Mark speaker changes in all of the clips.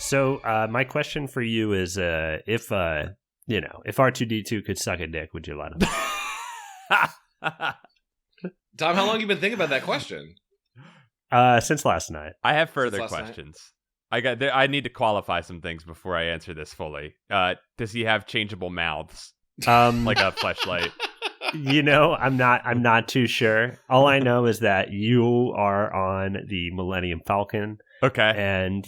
Speaker 1: So my question for you is, if R2-D2 could suck a dick, would you let him?
Speaker 2: Tom, how long have you been thinking about that question?
Speaker 1: Since last night.
Speaker 3: I have further questions. I need to qualify some things before I answer this fully. Does he have changeable mouths? Like a fleshlight?
Speaker 1: I'm not too sure. All I know is that you are on the Millennium Falcon.
Speaker 3: Okay.
Speaker 1: And,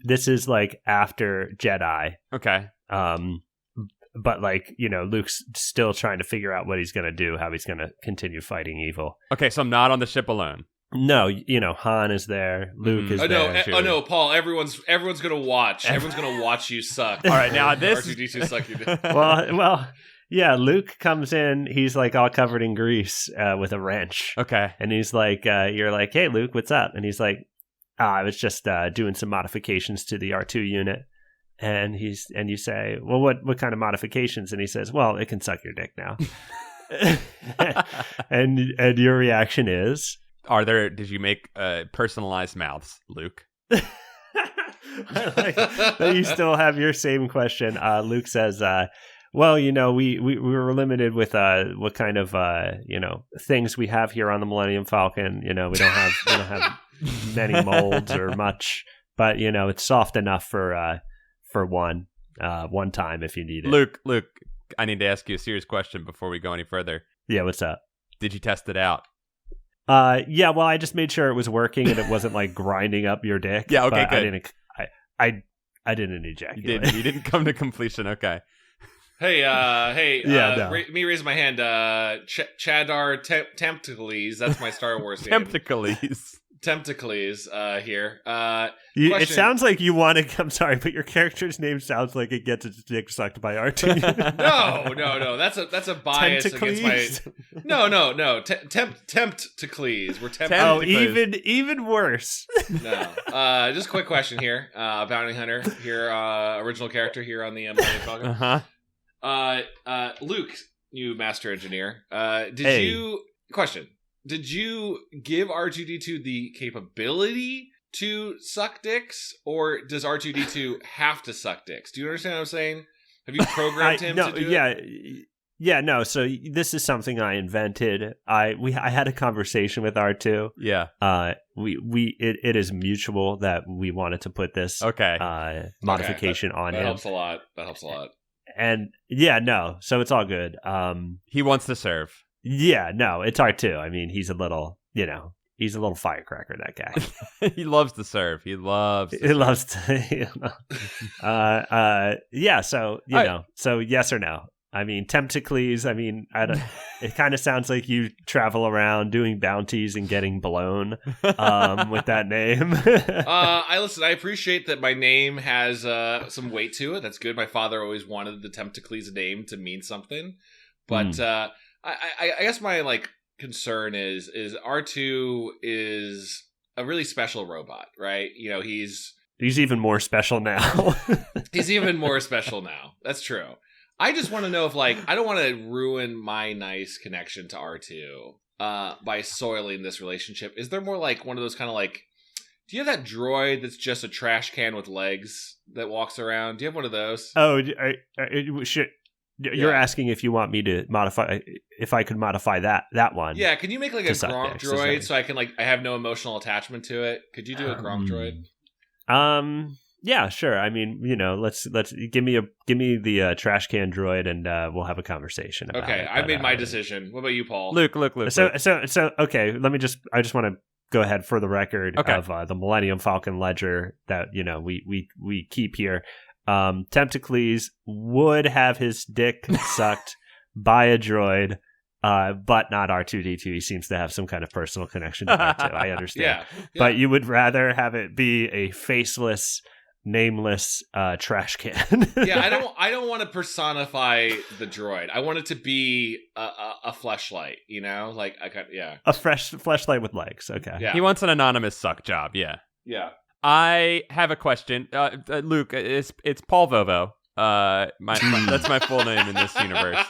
Speaker 1: this is like after Jedi.
Speaker 3: Okay.
Speaker 1: But Luke's still trying to figure out what he's going to do, how he's going to continue fighting evil.
Speaker 3: Okay, so I'm not on the ship alone.
Speaker 1: No, Han is there. Luke is there.
Speaker 2: Oh no, Paul! Everyone's gonna watch. Everyone's gonna watch you suck.
Speaker 3: All right, now this
Speaker 2: R2-D2 suck you dick.
Speaker 1: Well, yeah. Luke comes in. He's like all covered in grease with a wrench.
Speaker 3: Okay,
Speaker 1: and he's like, "You're like, hey, Luke, what's up?" And he's like, "I was just doing some modifications to the R2 unit." And you say, "Well, what kind of modifications?" And he says, "Well, it can suck your dick now." and your reaction is.
Speaker 3: Did you make personalized mouths, Luke?
Speaker 1: I like that you still have your same question. Luke says, well, we were limited with what kind of things we have here on the Millennium Falcon. We don't have many molds or much, but it's soft enough for one time if you need it.
Speaker 3: Luke, I need to ask you a serious question before we go any further.
Speaker 1: Yeah, what's up?
Speaker 3: Did you test it out?
Speaker 1: Yeah, well, I just made sure it was working and it wasn't like grinding up your dick.
Speaker 3: Yeah, okay,
Speaker 1: good.
Speaker 3: I
Speaker 1: didn't ejaculate.
Speaker 3: You didn't come to completion. Okay.
Speaker 2: Hey,
Speaker 1: no.
Speaker 2: Me raising my hand. Chadar Temptacles. That's my Star Wars name. Temptacles here.
Speaker 1: It sounds like you want to. I'm sorry, but your character's name sounds like it gets its dick sucked by R2.
Speaker 2: No. That's a bias against my. No. Temptacles. We're tempted.
Speaker 1: Oh, even worse.
Speaker 2: No. Just a quick question here. Bounty Hunter here, original character here on the Millennium Falcon. Luke, you master engineer. Did you give R2-D2 the capability to suck dicks, or does R2-D2 have to suck dicks? Do you understand what I'm saying? Have you programmed him to do it?
Speaker 1: Yeah, no. So this is something I invented. I had a conversation with R2.
Speaker 3: Yeah.
Speaker 1: It is mutual that we wanted to put this modification on him.
Speaker 2: That helps a lot.
Speaker 1: And yeah, no. So it's all good.
Speaker 3: He wants to serve.
Speaker 1: Yeah, no, it's R2. I mean, he's a little firecracker, that guy.
Speaker 3: He loves to serve.
Speaker 1: Yeah, so, so yes or no. I mean, Temptacles, it kind of sounds like you travel around doing bounties and getting blown with that name.
Speaker 2: I appreciate that my name has some weight to it. That's good. My father always wanted the Temptacles name to mean something. But I guess my concern is R2 is a really special robot, right? He's
Speaker 1: even more special now.
Speaker 2: He's even more special now. That's true. I just want to know if I don't want to ruin my nice connection to R2 by soiling this relationship. Is there more one of those kind of do you have that droid that's just a trash can with legs that walks around? Do you have one of those?
Speaker 1: Oh, You're asking if you want me to modify, if I could modify that one.
Speaker 2: Yeah, can you make a Gronk droid so I can I have no emotional attachment to it? Could you do a Gronk droid?
Speaker 1: Yeah, sure. I mean, let's give me the trash can droid and we'll have a conversation about it.
Speaker 2: Okay, I made my decision. What about you, Paul?
Speaker 1: Luke. So okay, I just want to go ahead for the record of the Millennium Falcon ledger that we keep here. Temptacles would have his dick sucked by a droid, but not R2-D2. He seems to have some kind of personal connection to R2. I understand. Yeah. But you would rather have it be a faceless, nameless trash can.
Speaker 2: Yeah, I don't want to personify the droid. I want it to be a fleshlight, a
Speaker 1: fresh fleshlight with legs. Okay.
Speaker 2: Yeah.
Speaker 3: He wants an anonymous suck job. Yeah.
Speaker 2: Yeah.
Speaker 3: I have a question, Luke. It's Paul Vovo. That's my full name in this universe.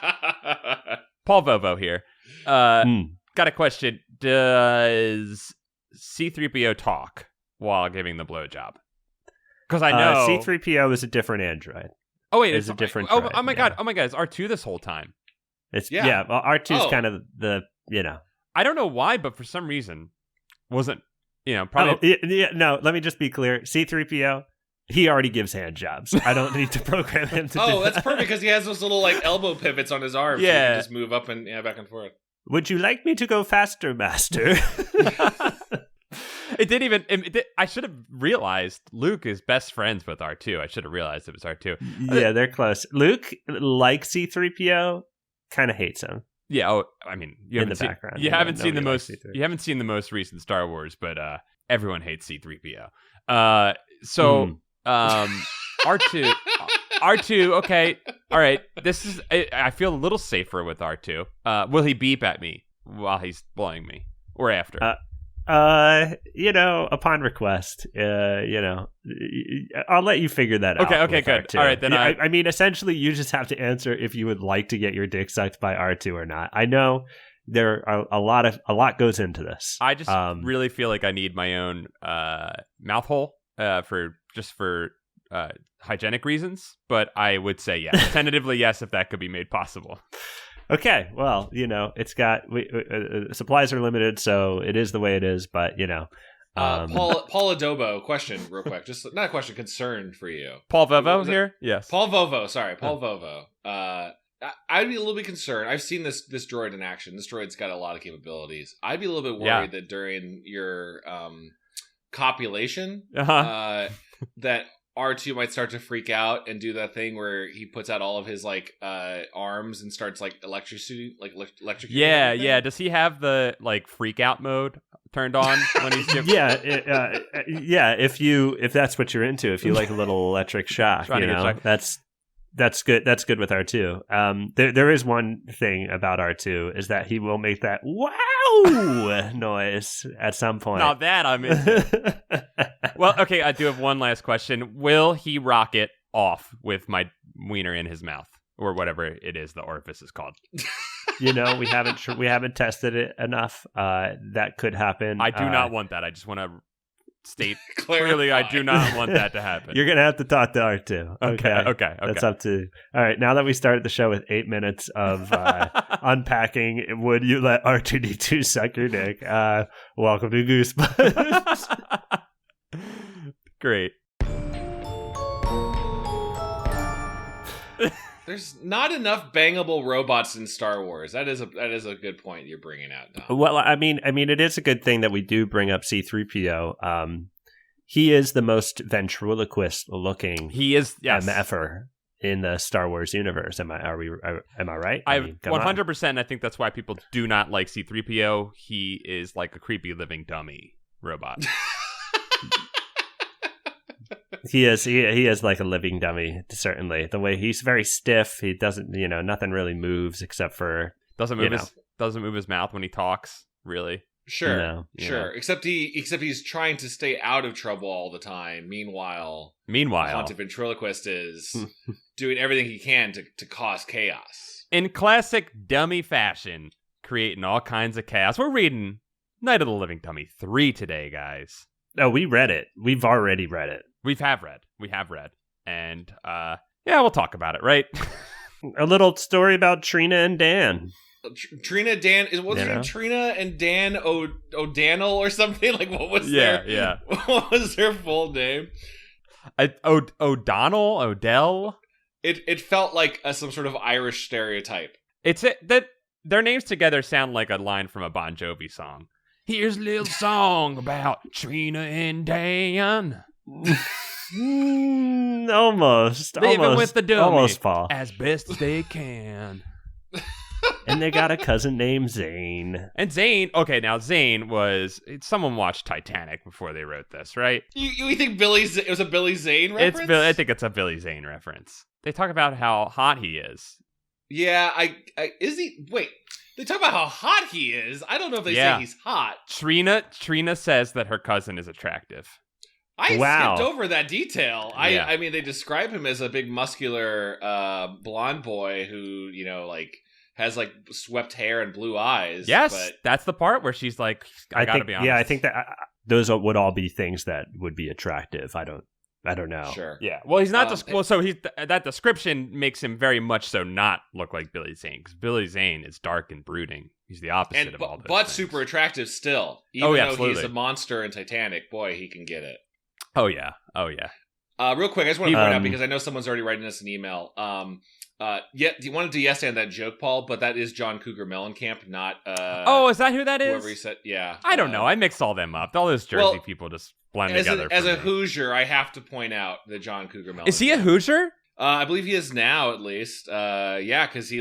Speaker 3: Paul Vovo here. Got a question. Does C-3PO talk while giving the blowjob? Because I know
Speaker 1: C-3PO is a different android.
Speaker 3: Oh wait,
Speaker 1: it's a different.
Speaker 3: Droid. Oh my god! Oh my god! It's R2 this whole time.
Speaker 1: It's well, R2 is kind of the
Speaker 3: I don't know why, but for some reason, wasn't probably.
Speaker 1: No, let me just be clear. C-3PO, he already gives hand jobs. I don't need to program him to.
Speaker 2: Oh, that's perfect because he has those little like elbow pivots on his arms. Yeah, so he can just move up and back and forth.
Speaker 1: Would you like me to go faster, Master?
Speaker 3: It didn't even. I should have realized Luke is best friends with R2. I should have realized it was R2.
Speaker 1: Yeah, they're close. Luke, like C-3PO, kind of hates him.
Speaker 3: Yeah. Oh, I mean, you haven't seen the most recent Star Wars, but everyone hates C-3PO. R2. Okay. All right. This is. I feel a little safer with R2. Will he beep at me while he's blowing me or after?
Speaker 1: Upon request, I'll let you figure that out.
Speaker 3: Okay, good.
Speaker 1: R2.
Speaker 3: All right, then
Speaker 1: I mean, essentially, you just have to answer if you would like to get your dick sucked by R2 or not. I know there are a lot goes into this.
Speaker 3: I just really feel like I need my own mouth hole for hygienic reasons, but I would say yes, tentatively yes, if that could be made possible.
Speaker 1: Okay, well, it's got supplies are limited, so it is the way it is. But
Speaker 2: Paul Adobo, question real quick, just not a question, concern for you.
Speaker 3: Paul Vovo here, yes.
Speaker 2: Paul Vovo, sorry, Paul Vovo. I'd be a little bit concerned. I've seen this droid in action. This droid's got a lot of capabilities. I'd be a little bit worried that during your copulation, that R2 might start to freak out and do that thing where he puts out all of his arms and starts electrocuting.
Speaker 1: Yeah.
Speaker 3: Does he have the freak out mode turned on when he's giving?
Speaker 1: Yeah. If that's what you're into, if you like a little electric shock, that's good. That's good with R2. There is one thing about R2 is that he will make that wow noise at some point.
Speaker 3: Now that I'm into. Well, okay, I do have one last question. Will he rocket off with my wiener in his mouth or whatever it is the orifice is called?
Speaker 1: We haven't tested it enough. That could happen.
Speaker 3: I do not want that. I just want to state clearly I do not want that to happen.
Speaker 1: You're gonna have to talk to R2.
Speaker 3: Okay.
Speaker 1: That's up to. All right, now that we started the show with 8 minutes of unpacking, would you let R2-D2 suck your dick? Welcome to Goosebuds.
Speaker 3: Great.
Speaker 2: There's not enough bangable robots in Star Wars. That is a good point you're bringing out, Dom.
Speaker 1: Well, I mean, it is a good thing that we do bring up C-3PO. He is the most ventriloquist looking.
Speaker 3: He is, yes,
Speaker 1: MFer in the Star Wars universe. Am I right?
Speaker 3: I 100%. I think that's why people do not like C-3PO. He is like a creepy living dummy robot.
Speaker 1: He is like a living dummy, certainly. The way he's very stiff, he doesn't, nothing really moves except for
Speaker 3: doesn't move his mouth when he talks, really.
Speaker 2: Sure. Except he's trying to stay out of trouble all the time. Meanwhile, the haunted ventriloquist is doing everything he can to cause chaos.
Speaker 3: In classic dummy fashion, creating all kinds of chaos. We're reading Night of the Living Dummy 3 today, guys.
Speaker 1: Oh, we read it. We've already read it.
Speaker 3: We have read. And, we'll talk about it, right?
Speaker 1: A little story about Trina and Dan.
Speaker 2: Trina, Dan, what's her name? Trina and Dan O'Dannell or something? What was what was their full name?
Speaker 3: O'Donnell? Odell?
Speaker 2: It felt like some sort of Irish stereotype.
Speaker 3: That their names together sound like a line from a Bon Jovi song. Here's a little song about Trina and Dan.
Speaker 1: Almost.
Speaker 3: Living with the dummy.
Speaker 1: Almost, Paul.
Speaker 3: As best as they can.
Speaker 1: And they got a cousin named Zane.
Speaker 3: And Zane, okay, now Zane was, someone watched Titanic before they wrote this, right?
Speaker 2: You think it was a Billy Zane reference?
Speaker 3: I think it's a Billy Zane reference. They talk about how hot he is.
Speaker 2: Yeah, is he? Wait. They talk about how hot he is. I don't know if they say he's hot.
Speaker 3: Trina says that her cousin is attractive.
Speaker 2: I skipped over that detail. Yeah. I mean, they describe him as a big, muscular, blonde boy who, has swept hair and blue eyes.
Speaker 3: Yes,
Speaker 2: but
Speaker 3: that's the part where she's like, I gotta be honest.
Speaker 1: Yeah, I think that those would all be things that would be attractive. I don't I don't know.
Speaker 2: Sure.
Speaker 3: Yeah. Well, he's not. So that description makes him very much so not look like Billy Zane, because Billy Zane is dark and brooding. He's the opposite of all those
Speaker 2: but
Speaker 3: things.
Speaker 2: super attractive still. Even though
Speaker 3: absolutely.
Speaker 2: he's a monster in Titanic, boy, he can get it.
Speaker 3: Oh yeah.
Speaker 2: Real quick, I just want to point out, because I know someone's already writing us an email. You wanted to yes and that joke, Paul, but that is John Cougar Mellencamp, not.
Speaker 3: Is that who that is?
Speaker 2: Whoever he said, yeah.
Speaker 3: I don't know. I mix all them up. All those Jersey people just blend together.
Speaker 2: As a Hoosier, I have to point out that John Cougar Mellencamp.
Speaker 3: Is he a Hoosier?
Speaker 2: I believe he is now, at least. Yeah, because he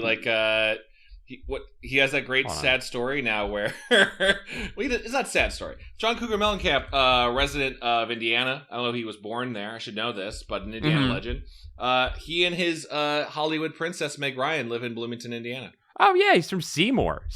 Speaker 2: he has that great sad story now where it's not a sad story. John Cougar Mellencamp, resident of Indiana. I don't know if he was born there. I should know this, but an Indiana legend. He and his Hollywood princess Meg Ryan live in Bloomington, Indiana.
Speaker 3: Oh yeah, he's from Seymour,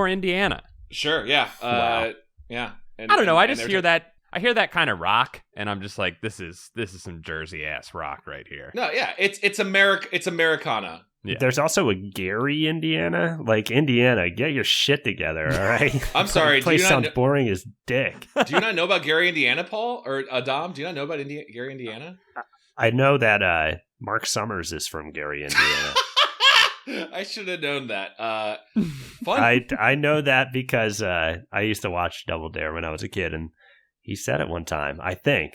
Speaker 3: Indiana.
Speaker 2: Sure, yeah,
Speaker 3: wow.
Speaker 2: yeah.
Speaker 3: I don't know. I just hear that. I hear that kind of rock, and I'm just like, this is some Jersey ass rock right here.
Speaker 2: No, yeah, it's Americana.
Speaker 3: Yeah.
Speaker 1: There's also a Gary, Indiana. Like, Indiana, get your shit together, all right?
Speaker 2: I'm sorry.
Speaker 1: The place sounds boring as dick.
Speaker 2: Do you not know about Gary, Indiana, Paul? Or Dom, do you not know about Gary, Indiana?
Speaker 1: I know that Mark Summers is from Gary, Indiana.
Speaker 2: I should have known that. Fun.
Speaker 1: I know that because I used to watch Double Dare when I was a kid, and he said it one time, I think.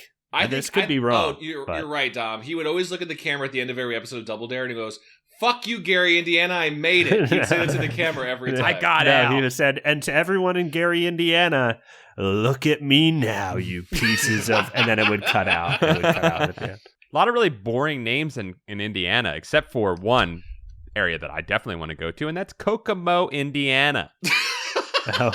Speaker 1: This could be wrong.
Speaker 2: Oh, you're right, Dom. He would always look at the camera at the end of every episode of Double Dare, and he goes, "Fuck you, Gary, Indiana, I made it." He'd say it to the camera every time.
Speaker 3: I got it.
Speaker 1: He would have said, "And to everyone in Gary, Indiana, look at me now, you pieces of..." And then it would cut out. At the end.
Speaker 3: A lot of really boring names in Indiana, except for one area that I definitely want to go to, and that's Kokomo, Indiana.
Speaker 1: Oh,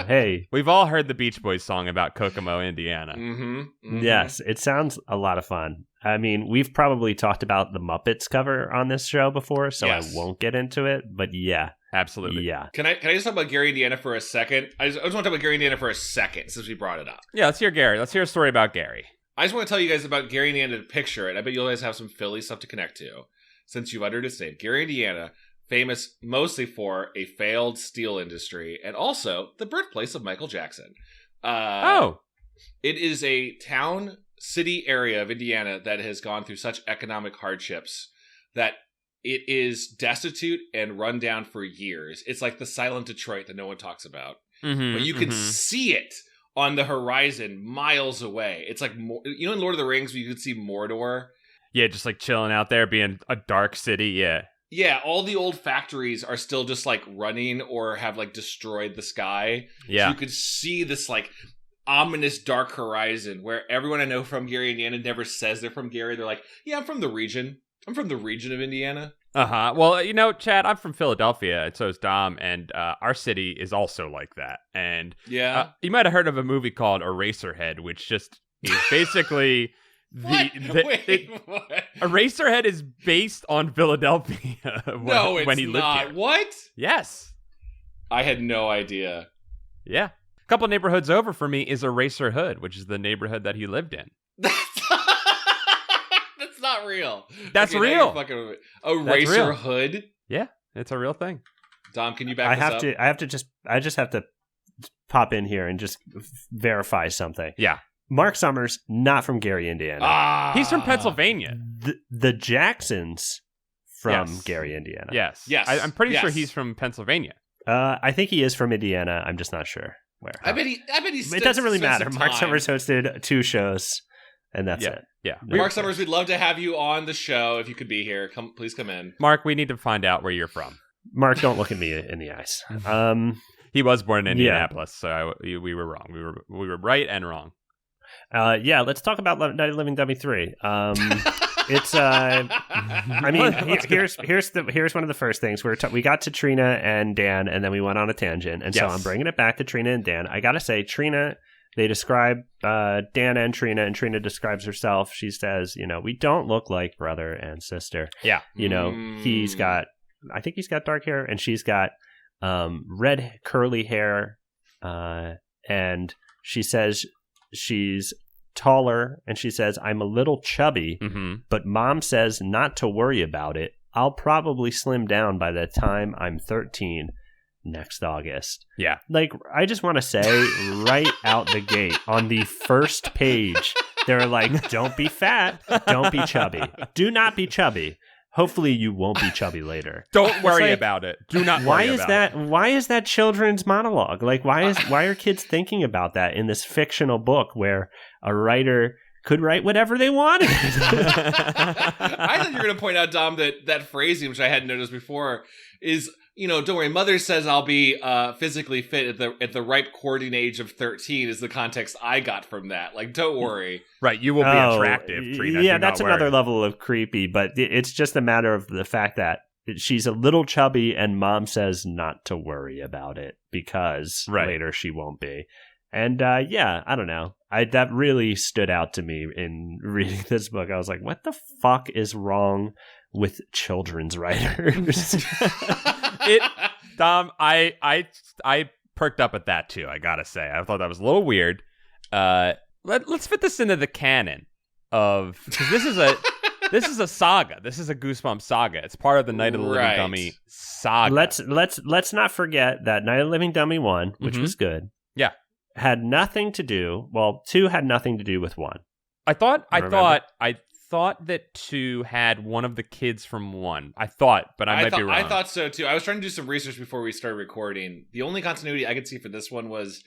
Speaker 1: hey.
Speaker 3: We've all heard the Beach Boys song about Kokomo, Indiana.
Speaker 2: Mm-hmm.
Speaker 1: Yes, it sounds a lot of fun. I mean, we've probably talked about the Muppets cover on this show before, so yes. I won't get into it, but yeah.
Speaker 3: Absolutely.
Speaker 1: Yeah.
Speaker 2: Can I just talk about Gary, Indiana for a second? I just want to talk about Gary, Indiana for a second, since we brought it up.
Speaker 3: Yeah, let's hear Gary. Let's hear a story about Gary.
Speaker 2: I just want to tell you guys about Gary, Indiana to picture it. I bet you guys have some Philly stuff to connect to, since you've uttered its name. Gary, Indiana, famous mostly for a failed steel industry, and also the birthplace of Michael Jackson. It is a town, city area of Indiana that has gone through such economic hardships that it is destitute and run down for years. It's like the silent Detroit that no one talks about.
Speaker 3: Mm-hmm,
Speaker 2: but you can see it on the horizon miles away. It's like, in Lord of the Rings, where you could see Mordor?
Speaker 3: Yeah, just like chilling out there, being a dark city, yeah.
Speaker 2: Yeah, all the old factories are still just like running or have like destroyed the sky.
Speaker 3: Yeah.
Speaker 2: So you could see this like ominous dark horizon where everyone I know from Gary, Indiana never says they're from Gary. They're like, yeah, I'm from the region. I'm from the region of Indiana.
Speaker 3: Uh-huh. Well, Chad, I'm from Philadelphia, and so is Dom, and our city is also like that. And
Speaker 2: yeah,
Speaker 3: you might have heard of a movie called Eraserhead, which just is basically...
Speaker 2: What?
Speaker 3: Eraserhead is based on Philadelphia when he lived here.
Speaker 2: What?
Speaker 3: Yes.
Speaker 2: I had no idea.
Speaker 3: Yeah. A couple neighborhoods over for me is Eraserhood, which is the neighborhood that he lived in.
Speaker 2: That's not real.
Speaker 3: That's real.
Speaker 2: Eraserhood?
Speaker 3: Yeah, it's a real thing.
Speaker 2: Dom, can you back this up?
Speaker 1: I just have to pop in here and just verify something.
Speaker 3: Yeah.
Speaker 1: Mark Summers, not from Gary, Indiana.
Speaker 3: He's from Pennsylvania.
Speaker 1: The Jacksons from Gary, Indiana.
Speaker 3: Yes. I'm pretty sure he's from Pennsylvania.
Speaker 1: I think he is from Indiana. I'm just not sure where.
Speaker 2: I bet he's.
Speaker 1: It doesn't really matter. Mark Summers hosted 2 shows, and that's it.
Speaker 3: Yeah.
Speaker 2: Mark Summers, we'd love to have you on the show if you could be here. Please come in.
Speaker 3: Mark, we need to find out where you're from.
Speaker 1: Mark, don't look at me in the eyes.
Speaker 3: He was born in Indianapolis, so we were wrong. We were right and wrong.
Speaker 1: Let's talk about Night of Living Dummy 3. It's I mean, here's one of the first things. We got to Trina and Dan, and then we went on a tangent, and so I'm bringing it back to Trina and Dan. I gotta say, Trina, they describe Dan and Trina describes herself. She says, we don't look like brother and sister.
Speaker 3: Yeah,
Speaker 1: I think he's got dark hair, and she's got red curly hair, and she says she's taller, and she says, I'm a little chubby, but mom says not to worry about it. I'll probably slim down by the time I'm 13 next August.
Speaker 3: Yeah.
Speaker 1: Like, I just want to say right out the gate on the first page They're like, don't be fat, don't be chubby, do not be chubby. Hopefully you won't be chubby later.
Speaker 3: Don't worry about it. Do not worry about it.
Speaker 1: Why is that children's monologue? Like, why are kids thinking about that in this fictional book where a writer could write whatever they wanted?
Speaker 2: I thought you were going to point out, Dom, that phrasing, which I hadn't noticed before, is, don't worry, mother says I'll be physically fit at the ripe courting age of 13 is the context I got from that. Like, don't worry.
Speaker 3: Right, you will be attractive, Trina.
Speaker 1: Yeah, that's another level of creepy, but it's just a matter of the fact that she's a little chubby and mom says not to worry about it because later she won't be. And I don't know. That really stood out to me in reading this book. I was like, what the fuck is wrong with children's writers?
Speaker 3: Dom, I perked up at that too, I gotta say. I thought that was a little weird. Let's fit this into the canon of, because this is a saga. This is a Goosebumps saga. It's part of the Night of the Living Dummy saga.
Speaker 1: Let's not forget that Night of the Living Dummy 1, which was good.
Speaker 3: Yeah.
Speaker 1: Had nothing to do. Well, 2 had nothing to do with 1.
Speaker 3: I thought that 2 had one of the kids from 1. I thought, but I might be wrong.
Speaker 2: I thought so too. I was trying to do some research before we started recording. The only continuity I could see for this one was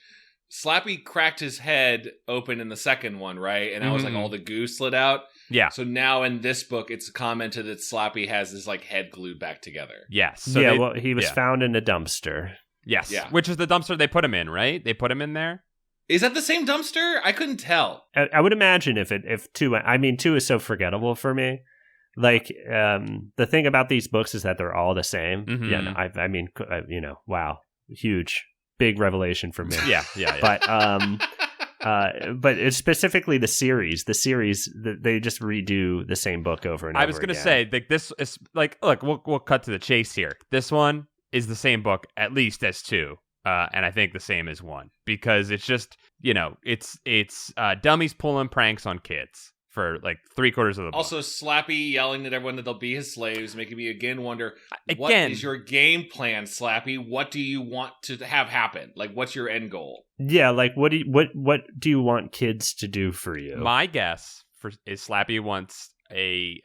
Speaker 2: Slappy cracked his head open in the second one, right? And that was like all the goo slid out.
Speaker 3: Yeah.
Speaker 2: So now in this book, it's commented that Slappy has his like head glued back together.
Speaker 3: Yes. So
Speaker 1: he was found in a dumpster.
Speaker 3: Yes.
Speaker 2: Yeah.
Speaker 3: Which is the dumpster they put him in, right? They put him in there.
Speaker 2: Is that the same dumpster? I couldn't tell.
Speaker 1: I would imagine if 2, I mean, 2 is so forgettable for me. Like, the thing about these books is that they're all the same.
Speaker 3: Mm-hmm.
Speaker 1: Yeah, no, I mean, wow, huge, big revelation for me.
Speaker 3: Yeah.
Speaker 1: But it's specifically the series. The series, they just redo the same book over and over.
Speaker 3: I was going to say, like, this is like, look, we'll cut to the chase here. This one is the same book, at least as 2. And I think the same as 1, because it's just, it's dummies pulling pranks on kids for like 3/4 of the book.
Speaker 2: Also, Slappy yelling at everyone that they'll be his slaves, making me again wonder, what is your game plan, Slappy? What do you want to have happen? Like, what's your end goal?
Speaker 1: Yeah, like what do you want kids to do for you?
Speaker 3: My guess is Slappy wants a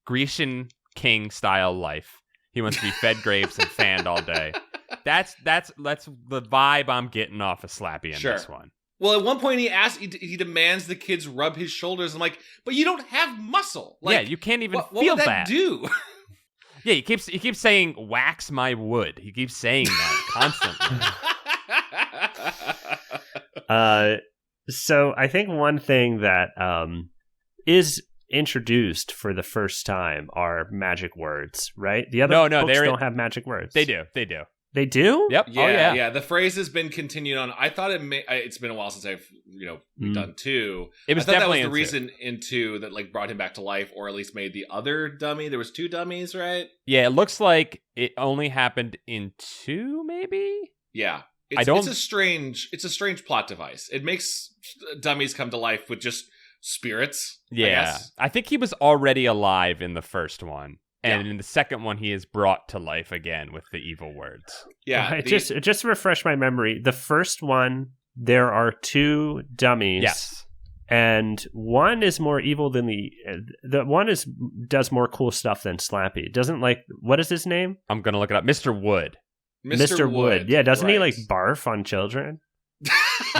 Speaker 3: Grecian king style life. He wants to be fed grapes and fanned all day. That's the vibe I'm getting off of Slappy in this one.
Speaker 2: Well, at one point he demands the kids rub his shoulders. I'm like, but you don't have muscle. Like,
Speaker 3: yeah, you can't even
Speaker 2: what
Speaker 3: feel
Speaker 2: would that do?
Speaker 3: Yeah, he keeps saying wax my wood. He keeps saying that constantly.
Speaker 1: So I think one thing that is introduced for the first time are magic words, right? The other books don't have magic words.
Speaker 3: They do.
Speaker 1: They do?
Speaker 3: Yep.
Speaker 2: Yeah. The phrase has been continued on. I thought it's been a while since I've done 2.
Speaker 3: It was
Speaker 2: definitely
Speaker 3: that
Speaker 2: was the reason in 2 that like brought him back to life, or at least made the other dummy. There was 2 dummies, right?
Speaker 3: Yeah, it looks like it only happened in 2, maybe.
Speaker 2: Yeah, it's a strange plot device. It makes dummies come to life with just spirits.
Speaker 3: Yeah, I think he was already alive in the first one. And in the second one, he is brought to life again with the evil words.
Speaker 1: Yeah. Just to refresh my memory, the first one, there are 2 dummies.
Speaker 3: Yes.
Speaker 1: And one is more evil than the one does more cool stuff than Slappy. Doesn't what is his name?
Speaker 3: I'm going to look it up. Mr. Wood.
Speaker 1: Mr. Wood. Yeah. Doesn't he like barf on children?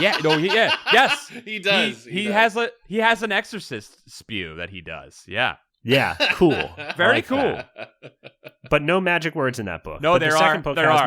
Speaker 3: Yeah. No. Yes.
Speaker 2: He does.
Speaker 3: He has an exorcist spew that he does. Yeah.
Speaker 1: Yeah, cool.
Speaker 3: Very cool.
Speaker 1: That. But no magic words in that book.
Speaker 3: No, there are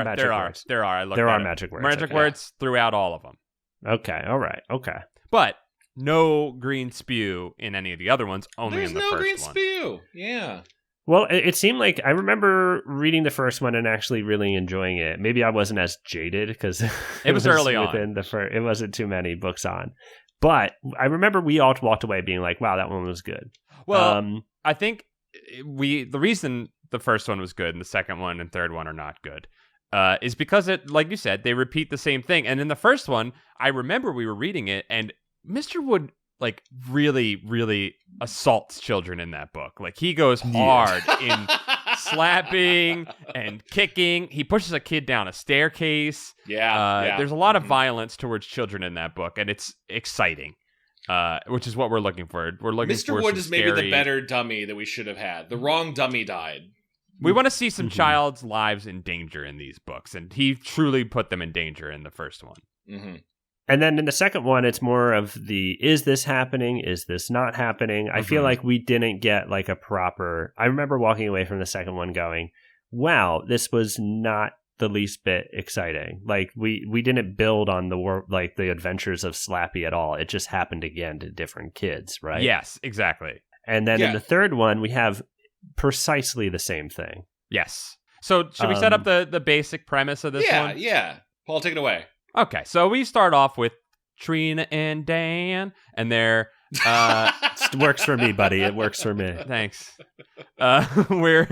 Speaker 1: magic words.
Speaker 3: Magic words throughout all of them.
Speaker 1: Okay, all right, okay.
Speaker 3: But no green spew in any of the other ones, only in the first one.
Speaker 2: There's no green spew, yeah.
Speaker 1: Well, it seemed like I remember reading the first one and actually really enjoying it. Maybe I wasn't as jaded because
Speaker 3: it was early on.
Speaker 1: It wasn't too many books on. But I remember we all walked away being like, wow, that one was good.
Speaker 3: Well, I think the reason the first one was good and the second one and third one are not good is because it, like you said, they repeat the same thing. And in the first one, I remember we were reading it and Mr. Wood like really, really assaults children in that book. Like he goes hard in slapping and kicking. He pushes a kid down a staircase.
Speaker 2: Yeah.
Speaker 3: There's a lot of violence towards children in that book, and it's exciting. which is what we're looking for. We're looking
Speaker 2: Mr.
Speaker 3: for
Speaker 2: Wood is maybe
Speaker 3: scary...
Speaker 2: the better dummy that we should have had. The wrong dummy died.
Speaker 3: We want to see some child's lives in danger in these books, and he truly put them in danger in the first one.
Speaker 2: Mm-hmm.
Speaker 1: And then in the second one, it's more of the, is this happening? Is this not happening? I feel like we didn't get like a proper... I remember walking away from the second one going, wow, this was not the least bit exciting. Like we didn't build on the adventures of Slappy at all. It just happened again to different kids, right?
Speaker 3: Yes, exactly.
Speaker 1: And then in the third one, we have precisely the same thing.
Speaker 3: Yes. So should we set up the basic premise of this one?
Speaker 2: Yeah. Paul, take it away.
Speaker 3: Okay, so we start off with Trina and Dan, and they're
Speaker 1: it works for me, buddy. It works for me.
Speaker 3: Thanks. We're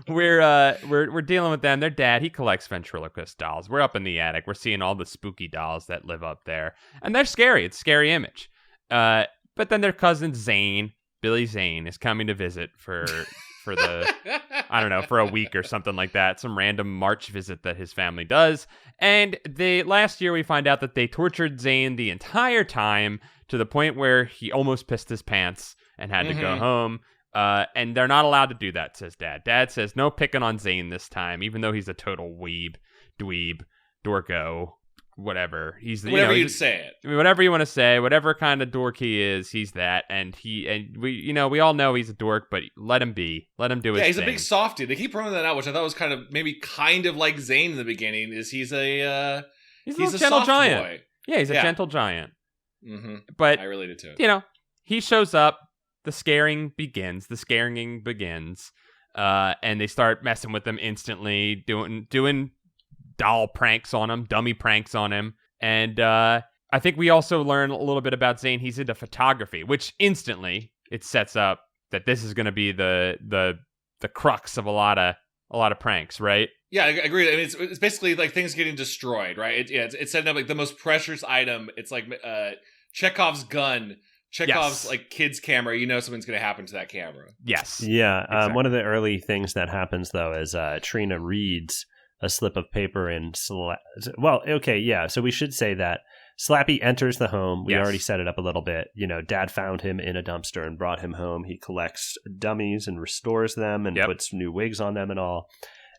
Speaker 3: dealing with them. Their dad, he collects ventriloquist dolls. We're up in the attic. We're seeing all the spooky dolls that live up there, and they're scary. It's a scary image. But then their cousin Zane, Billy Zane, is coming to visit for the, I don't know, for a week or something like that. Some random March visit that his family does. And last year we find out that they tortured Zane the entire time to the point where he almost pissed his pants and had to go home. And they're not allowed to do that, says Dad. Dad says no picking on Zane this time, even though he's a total dweeb, dorko, whatever. He's
Speaker 2: whatever you'd say it.
Speaker 3: I mean, whatever you want to say, whatever kind of dork he is, he's that. And we all know he's a dork, but let him be. Let him do his thing.
Speaker 2: Yeah, he's a big softie. They keep throwing that out, which I thought was kind of like Zane in the beginning. Is he's a
Speaker 3: gentle giant.
Speaker 2: Boy.
Speaker 3: Yeah, he's a gentle giant.
Speaker 2: Mm-hmm.
Speaker 3: But
Speaker 2: I related to it.
Speaker 3: He shows up. The scaring begins, and they start messing with him instantly, doing doll pranks on him, dummy pranks on him, and I think we also learn a little bit about Zane. He's into photography, which instantly it sets up that this is going to be the crux of a lot of pranks, right? Yeah,
Speaker 2: I agree. I mean, it's basically like things getting destroyed, right? It's setting up like the most precious item. It's like Chekhov's gun. Chekhov's like kid's camera, something's going to happen to that camera.
Speaker 3: Yes.
Speaker 1: Yeah.
Speaker 3: Exactly.
Speaker 1: One of the early things that happens, though, is Trina reads a slip of paper in So we should say that Slappy enters the home. We already set it up a little bit. Dad found him in a dumpster and brought him home. He collects dummies and restores them and puts new wigs on them and all.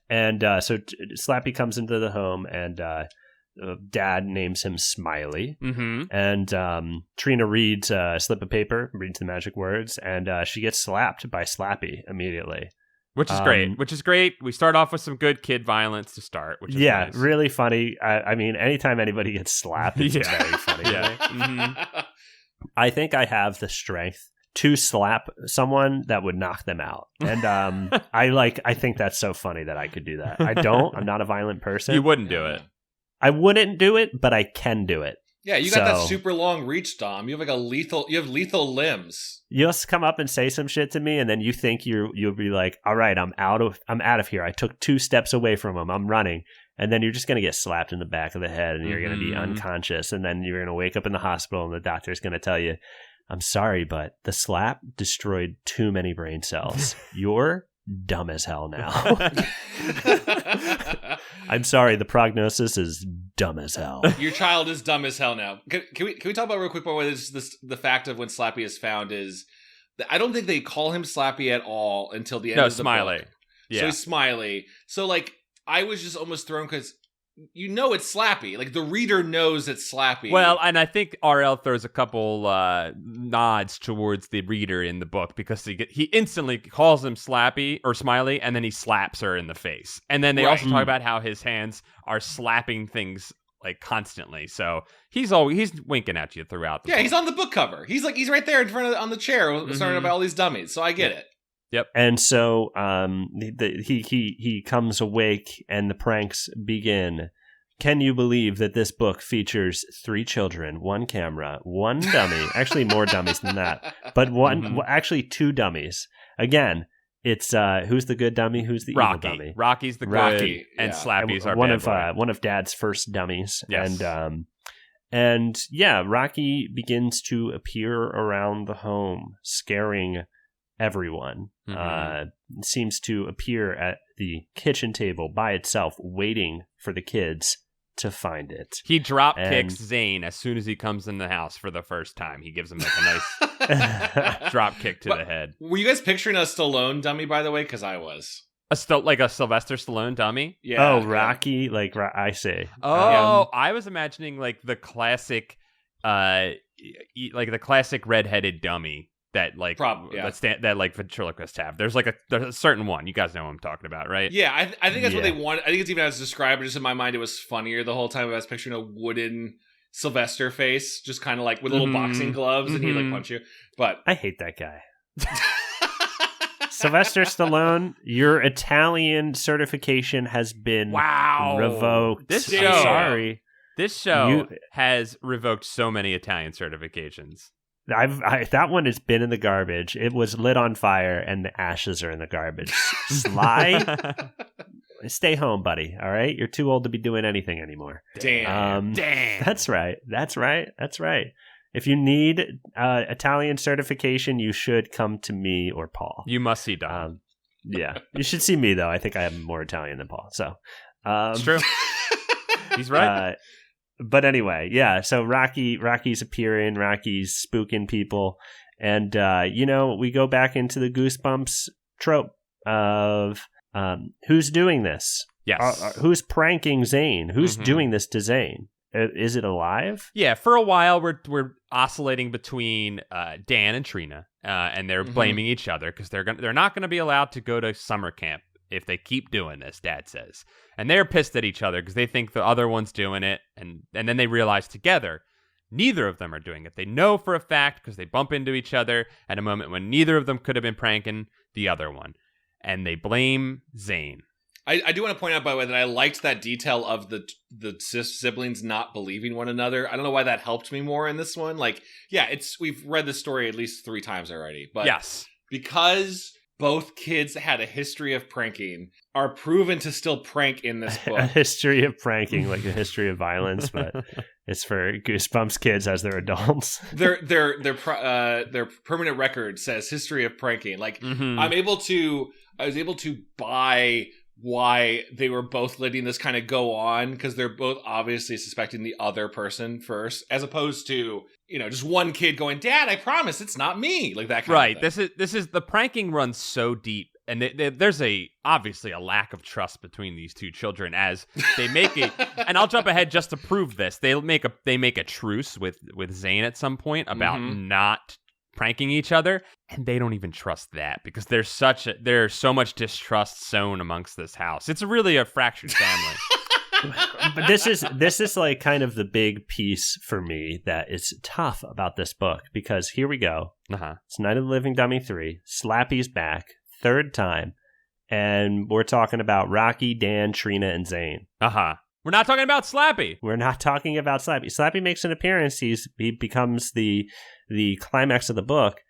Speaker 1: And so Slappy comes into the home and... Dad names him Smiley, and Trina reads a slip of paper, reads the magic words, and she gets slapped by Slappy immediately.
Speaker 3: Which is great. We start off with some good kid violence to start, which is nice.
Speaker 1: Really funny. I mean, anytime anybody gets slapped, it's very funny. I think I have the strength to slap someone that would knock them out. And I think that's so funny that I could do that. I'm not a violent person.
Speaker 3: You wouldn't do it.
Speaker 1: I wouldn't do it, but I can do it.
Speaker 2: Yeah, you got that super long reach, Dom. You have lethal limbs.
Speaker 1: You'll just come up and say some shit to me, and then you think you'll be like, all right, I'm out of here. I took 2 steps away from him. I'm running. And then you're just going to get slapped in the back of the head, and you're going to be unconscious. And then you're going to wake up in the hospital, and the doctor's going to tell you, I'm sorry, but the slap destroyed too many brain cells. You're dumb as hell now. I'm sorry, the prognosis is dumb as hell.
Speaker 2: Your child is dumb as hell now. Can we talk about real quick about the fact of when Slappy is found is I don't think they call him Slappy at all until the end of the
Speaker 3: Smiley.
Speaker 2: book.
Speaker 3: Yeah.
Speaker 2: So he's Smiley. So like I was just almost thrown because it's Slappy. Like the reader knows it's Slappy.
Speaker 3: Well, and I think RL throws a couple nods towards the reader in the book because he instantly calls him Slappy or Smiley, and then he slaps her in the face. And then they also talk about how his hands are slapping things like constantly. So he's winking at you throughout the book.
Speaker 2: He's on the book cover. He's right there in front of on the chair, starting about all these dummies. So I get it.
Speaker 3: Yep.
Speaker 1: And so he comes awake and the pranks begin. Can you believe that this book features 3 children, 1 camera, 1 dummy, actually more dummies than that, but actually 2 dummies. Again, it's who's the good dummy, who's the evil dummy?
Speaker 3: Rocky's the good, and Slappy's our bad boy.
Speaker 1: One of Dad's first dummies.
Speaker 3: Yes.
Speaker 1: And Rocky begins to appear around the home, scaring everyone. Seems to appear at the kitchen table by itself, waiting for the kids to find it.
Speaker 3: He drop kicks Zane as soon as he comes in the house for the first time. He gives him like a nice drop kick to the head.
Speaker 2: Were you guys picturing a Stallone dummy, by the way? Because I was.
Speaker 3: Like a Sylvester Stallone dummy?
Speaker 2: Yeah.
Speaker 1: Oh, Rocky, like I see.
Speaker 3: Oh, I was imagining like the classic, redheaded dummy that like that like ventriloquists have. There's a certain one. You guys know what I'm talking about, right?
Speaker 2: Yeah, I think that's what they want. I think it's even as described. Just in my mind, it was funnier the whole time. I was picturing a wooden Sylvester face, just kind of like with little boxing gloves, and he'd like punch you. But
Speaker 1: I hate that guy. Sylvester Stallone, your Italian certification has been revoked.
Speaker 3: This show has revoked so many Italian certifications.
Speaker 1: That one has been in the garbage. It was lit on fire, and the ashes are in the garbage. Sly, stay home, buddy. All right, you're too old to be doing anything anymore.
Speaker 2: Damn.
Speaker 1: That's right. If you need Italian certification, you should come to me or Paul.
Speaker 3: You must see Dom.
Speaker 1: Yeah, you should see me though. I think I am more Italian than Paul. So
Speaker 3: it's true. He's right.
Speaker 1: But anyway, yeah. So Rocky's appearing. Rocky's spooking people, and we go back into the Goosebumps trope of who's doing this.
Speaker 3: Yes.
Speaker 1: Who's pranking Zane? Who's doing this to Zane? Is it alive?
Speaker 3: Yeah, for a while we're oscillating between Dan and Trina, and they're blaming each other because they're not going to be allowed to go to summer camp if they keep doing this. Dad says, and they're pissed at each other because they think the other one's doing it, and then they realize together neither of them are doing it. They know for a fact because they bump into each other at a moment when neither of them could have been pranking the other one, and they blame Zane.
Speaker 2: I do want to point out, by the way, that I liked that detail of the siblings not believing one another. I don't know why that helped me more in this one. Like, yeah, we've read the story at least 3 times already. But
Speaker 3: yes,
Speaker 2: because both kids had a history of pranking, are proven to still prank in this book.
Speaker 1: A history of pranking, like a history of violence, but it's for Goosebumps kids as they're adults.
Speaker 2: Their permanent record says history of pranking. Like, I was able to buy why they were both letting this kind of go on, because they're both obviously suspecting the other person first, as opposed to, just one kid going, "Dad, I promise it's not me," like that kind of thing.
Speaker 3: This is the pranking runs so deep, and there's obviously a lack of trust between these two children as they make it. And I'll jump ahead just to prove this. They make a truce with Zane at some point about not pranking each other, and they don't even trust that because there's so much distrust sown amongst this house. It's really a fractured family.
Speaker 1: But this is like kind of the big piece for me that is tough about this book, because here we go. It's Night of the Living Dummy 3. Slappy's back, 3rd time, and we're talking about Rocky, Dan, Trina, and Zane.
Speaker 3: We're not talking about Slappy.
Speaker 1: We're not talking about Slappy. Slappy makes an appearance. He becomes the climax of the book,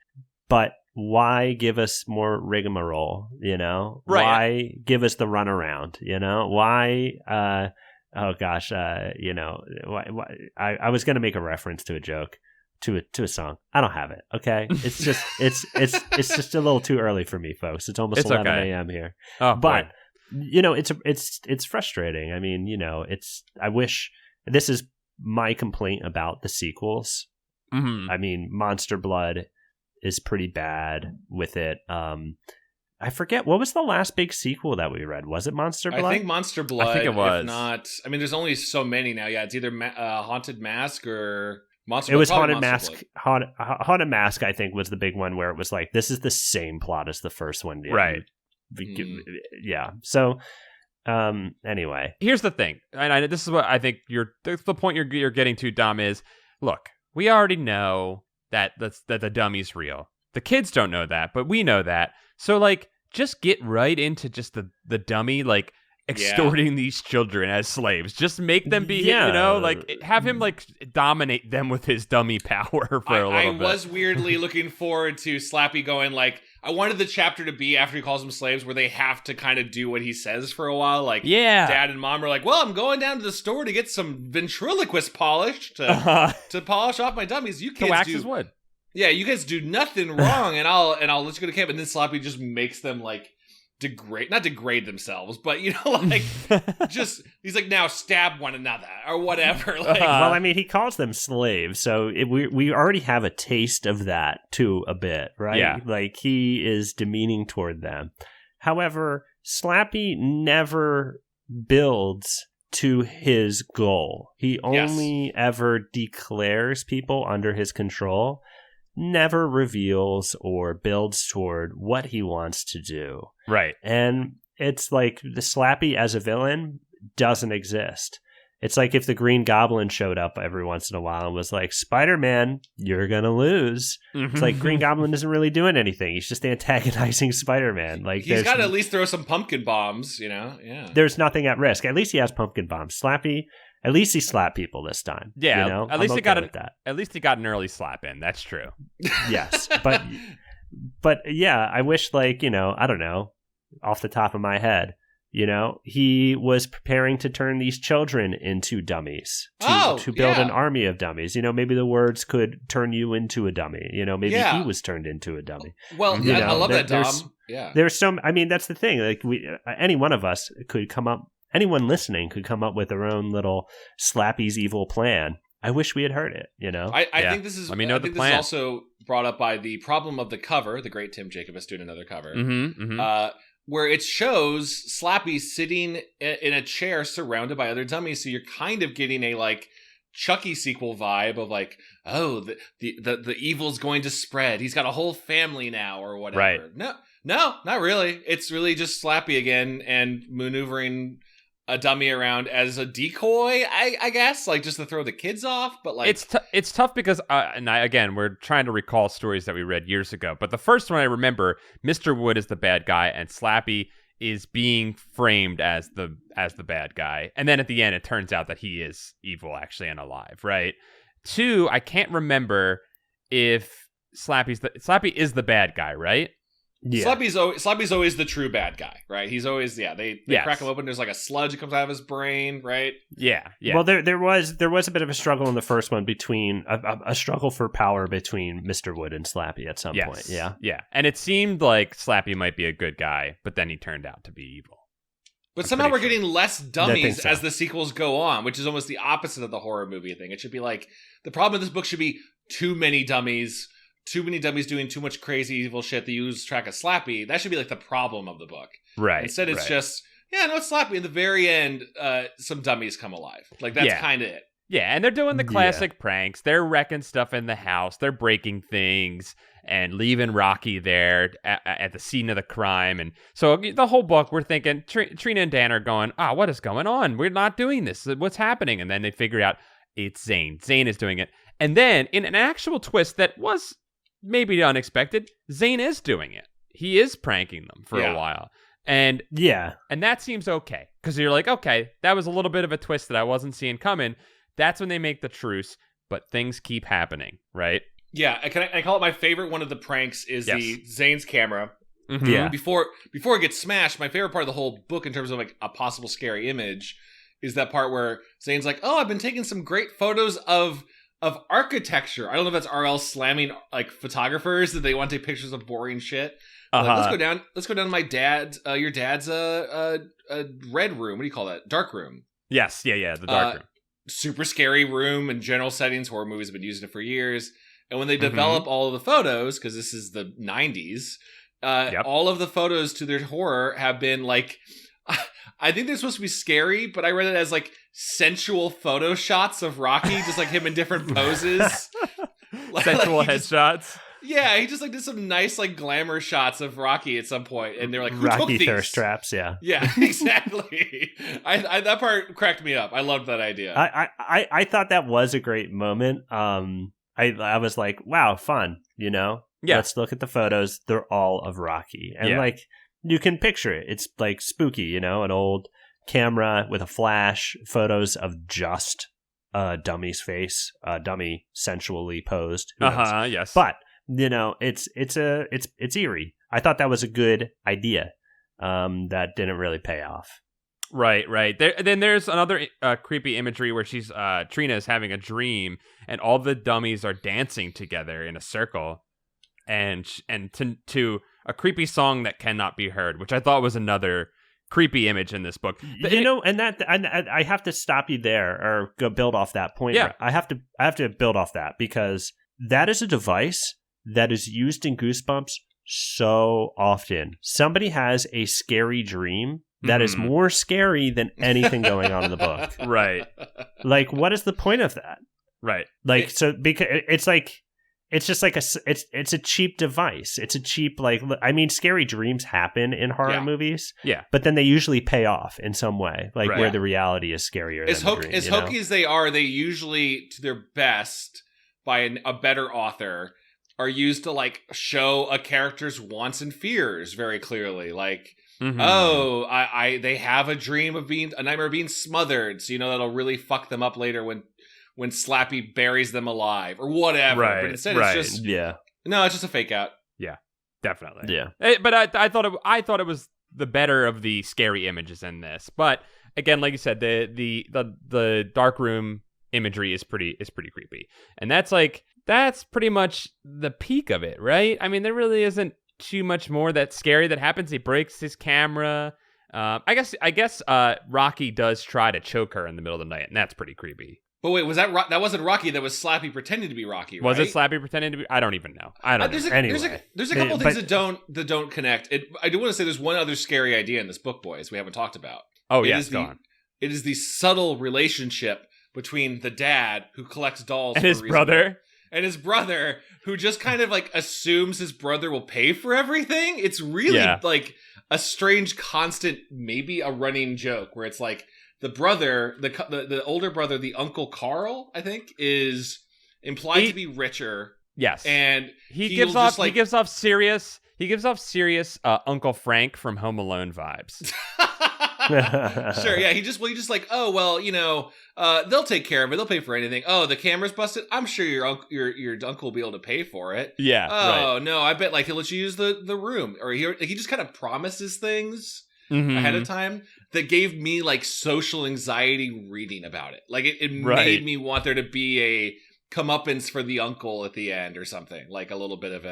Speaker 1: but why give us more rigmarole,
Speaker 3: Right.
Speaker 1: Why give us the runaround, Why, why, I was going to make a reference to a joke, to a song. I don't have it, okay? It's just, it's just a little too early for me, folks. It's almost 11 a.m. here.
Speaker 3: Oh,
Speaker 1: but,
Speaker 3: boy.
Speaker 1: It's frustrating. I mean, I wish, this is my complaint about the sequels. I mean, Monster Blood is pretty bad with it. I forget, what was the last big sequel that we read? Was it Monster Blood?
Speaker 2: I think Monster Blood.
Speaker 3: I think it was.
Speaker 2: If not, I mean, there's only so many now. Yeah, it's either Haunted Mask or Monster
Speaker 1: Blood. It was
Speaker 2: Haunted
Speaker 1: Mask. Haunted Mask, I think, was the big one where it was like, this is the same plot as the first one.
Speaker 3: Right.
Speaker 1: Yeah. So, anyway,
Speaker 3: here's the thing, and this is what I think the point you're getting to, Dom, is, look, we already know that the dummy's real. The kids don't know that, but we know that. So, like, just get right into just the dummy, like, extorting these children as slaves. Just make them be, have him, like, dominate them with his dummy power for a little bit.
Speaker 2: I was weirdly looking forward to Slappy going, like, I wanted the chapter to be after he calls them slaves where they have to kind of do what he says for a while. Like, Dad and Mom are like, well, I'm going down to the store to get some ventriloquist polish to polish off my dummies. You kids
Speaker 3: wax his wood.
Speaker 2: Yeah, you guys do nothing wrong, and I'll let you go to camp. And then Slappy just makes them, like, not degrade themselves, but like just he's like, now stab one another or whatever. Like,
Speaker 1: well, I mean, he calls them slaves, so we already have a taste of that too a bit, right?
Speaker 3: Yeah.
Speaker 1: Like he is demeaning toward them. However, Slappy never builds to his goal. He only ever declares people under his control, never reveals or builds toward what he wants to do.
Speaker 3: Right.
Speaker 1: And it's like the Slappy as a villain doesn't exist. It's like if the Green Goblin showed up every once in a while and was like, Spider-Man, you're going to lose. It's like Green Goblin isn't really doing anything. He's just antagonizing Spider-Man. Like
Speaker 2: he's got to at least throw some pumpkin bombs, Yeah.
Speaker 1: There's nothing at risk. At least he has pumpkin bombs. Slappy, at least he slapped people this time.
Speaker 3: Yeah, at least he got
Speaker 1: that.
Speaker 3: At least he got an early slap in. That's true.
Speaker 1: Yes, but yeah, I wish I don't know, off the top of my head, he was preparing to turn these children into dummies to build an army of dummies. Maybe the words could turn you into a dummy. Maybe he was turned into a dummy.
Speaker 2: Well, I love that, Dom.
Speaker 1: There's some. I mean, that's the thing. Like any one of us could come up. Anyone listening could come up with their own little Slappy's evil plan. I wish we had heard it,
Speaker 2: I think this is.
Speaker 3: Let me know the plan.
Speaker 2: This is also brought up by the problem of the cover. The great Tim Jacobus doing another cover, where it shows Slappy sitting in a chair surrounded by other dummies. So you're kind of getting a like Chucky sequel vibe of like, oh, the evil's going to spread. He's got a whole family now or whatever.
Speaker 3: Right.
Speaker 2: No, not really. It's really just Slappy again and maneuvering a dummy around as a decoy, I guess, like just to throw the kids off. But like,
Speaker 3: it's tough because, again, we're trying to recall stories that we read years ago. But the first one I remember, Mr. Wood is the bad guy, and Slappy is being framed as the bad guy. And then at the end, it turns out that he is evil, actually, and alive. Right. 2, I can't remember if Slappy is the bad guy, right?
Speaker 1: Yeah.
Speaker 2: Slappy's always the true bad guy, right? He's always they crack him open. There's like a sludge that comes out of his brain, right?
Speaker 3: Yeah.
Speaker 1: Well, there was a bit of a struggle in the first one between a struggle for power between Mr. Wood and Slappy at some point.
Speaker 3: Yeah. And it seemed like Slappy might be a good guy, but then he turned out to be evil.
Speaker 2: But somehow we're getting less dummies as the sequels go on, which is almost the opposite of the horror movie thing. It should be like the problem with this book should be too many dummies doing too much crazy evil shit that you lose track of Slappy. That should be like the problem of the book.
Speaker 3: Right.
Speaker 2: Instead, it's just, it's Slappy. In the very end, some dummies come alive. Like, that's kind of it.
Speaker 3: Yeah, and they're doing the classic pranks. They're wrecking stuff in the house. They're breaking things and leaving Rocky there at the scene of the crime. And so the whole book, we're thinking, Trina and Dan are going, what is going on? We're not doing this. What's happening? And then they figure out it's Zane. Zane is doing it. And then, in an actual twist that was maybe unexpected, Zane is doing it. He is pranking them for a while. And that seems okay. Because you're like, okay, that was a little bit of a twist that I wasn't seeing coming. That's when they make the truce, but things keep happening, right?
Speaker 2: Yeah, I call it my favorite one of the pranks is the Zane's camera.
Speaker 3: Mm-hmm.
Speaker 1: Yeah.
Speaker 2: Before it gets smashed, my favorite part of the whole book in terms of like a possible scary image is that part where Zane's like, oh, I've been taking some great photos of architecture. I don't know if that's RL slamming like photographers that they want to take pictures of boring shit. Like, let's go down to my dad's your dad's red room. What do you call that? Dark room.
Speaker 3: Yes, the dark room.
Speaker 2: Super scary room in general settings. Horror movies have been using it for years. And when they develop all of the photos, because this is the 90s, all of the photos to their horror have been like, I think they're supposed to be scary, but I read it as like sensual photo shots of Rocky, just like him in different poses.
Speaker 3: Sensual headshots.
Speaker 2: Yeah, he just like did some nice like glamour shots of Rocky at some point, and they're like, "Who
Speaker 1: Rocky
Speaker 2: took these?"
Speaker 1: thirst traps, yeah,
Speaker 2: exactly. I that part cracked me up. I loved that idea.
Speaker 1: I thought that was a great moment. I was like, wow, fun, Let's look at the photos. They're all of Rocky, and like you can picture it. It's like spooky, an old camera with a flash, photos of just a dummy's face, dummy sensually posed.
Speaker 3: Yes,
Speaker 1: but. It's eerie. I thought that was a good idea that didn't really pay off.
Speaker 3: Right. Then there's another creepy imagery where Trina is having a dream and all the dummies are dancing together in a circle and to a creepy song that cannot be heard, which I thought was another creepy image in this book.
Speaker 1: And I have to stop you there or go build off that point.
Speaker 3: Yeah.
Speaker 1: I have to build off that because that is a device that is used in Goosebumps so often. Somebody has a scary dream that is more scary than anything going on in the book.
Speaker 3: Right.
Speaker 1: Like, what is the point of that?
Speaker 3: Right.
Speaker 1: Like, so because it's like, it's just like it's a cheap device. It's a cheap, like, I mean, scary dreams happen in horror movies.
Speaker 3: Yeah.
Speaker 1: But then they usually pay off in some way, like where the reality is scarier.
Speaker 2: As
Speaker 1: than the dream,
Speaker 2: as hokey as they are, they usually, to their best, by a better author, are used to like show a character's wants and fears very clearly. Like, they have a nightmare of being smothered, so you know that'll really fuck them up later when Slappy buries them alive or whatever.
Speaker 3: Right,
Speaker 2: but instead it's just it's just a fake out.
Speaker 3: Yeah, definitely.
Speaker 1: Yeah.
Speaker 3: But I thought it was the better of the scary images in this. But again, like you said, the dark room imagery is pretty creepy. And that's pretty much the peak of it, right? I mean, there really isn't too much more that's scary that happens. He breaks his camera. I guess Rocky does try to choke her in the middle of the night, and that's pretty creepy.
Speaker 2: But wait, was that wasn't Rocky? That was Slappy pretending to be Rocky, right?
Speaker 3: Was it Slappy pretending to be? I don't even know.
Speaker 2: There's a couple things that don't connect. I do want to say there's one other scary idea in this book, boys, we haven't talked about.
Speaker 3: Oh, yes, go on.
Speaker 2: It is the subtle relationship between the dad who collects dolls
Speaker 3: and his brother.
Speaker 2: And his brother, who just kind of like assumes his brother will pay for everything. It's really like a strange, constant, maybe a running joke where it's like the brother, the older brother, the Uncle Carl, I think, is implied to be richer.
Speaker 3: Yes,
Speaker 2: and
Speaker 3: he gives off serious Uncle Frank from Home Alone vibes.
Speaker 2: Sure, yeah. He just like, oh well, you know, they'll take care of it. They'll pay for anything. Oh, the camera's busted. I'm sure your uncle will be able to pay for it.
Speaker 3: Yeah.
Speaker 2: Oh no, I bet like he'll let you use the room, or he just kind of promises things ahead of time that gave me like social anxiety reading about it. Like it made me want there to be a comeuppance for the uncle at the end or something. Like a little bit of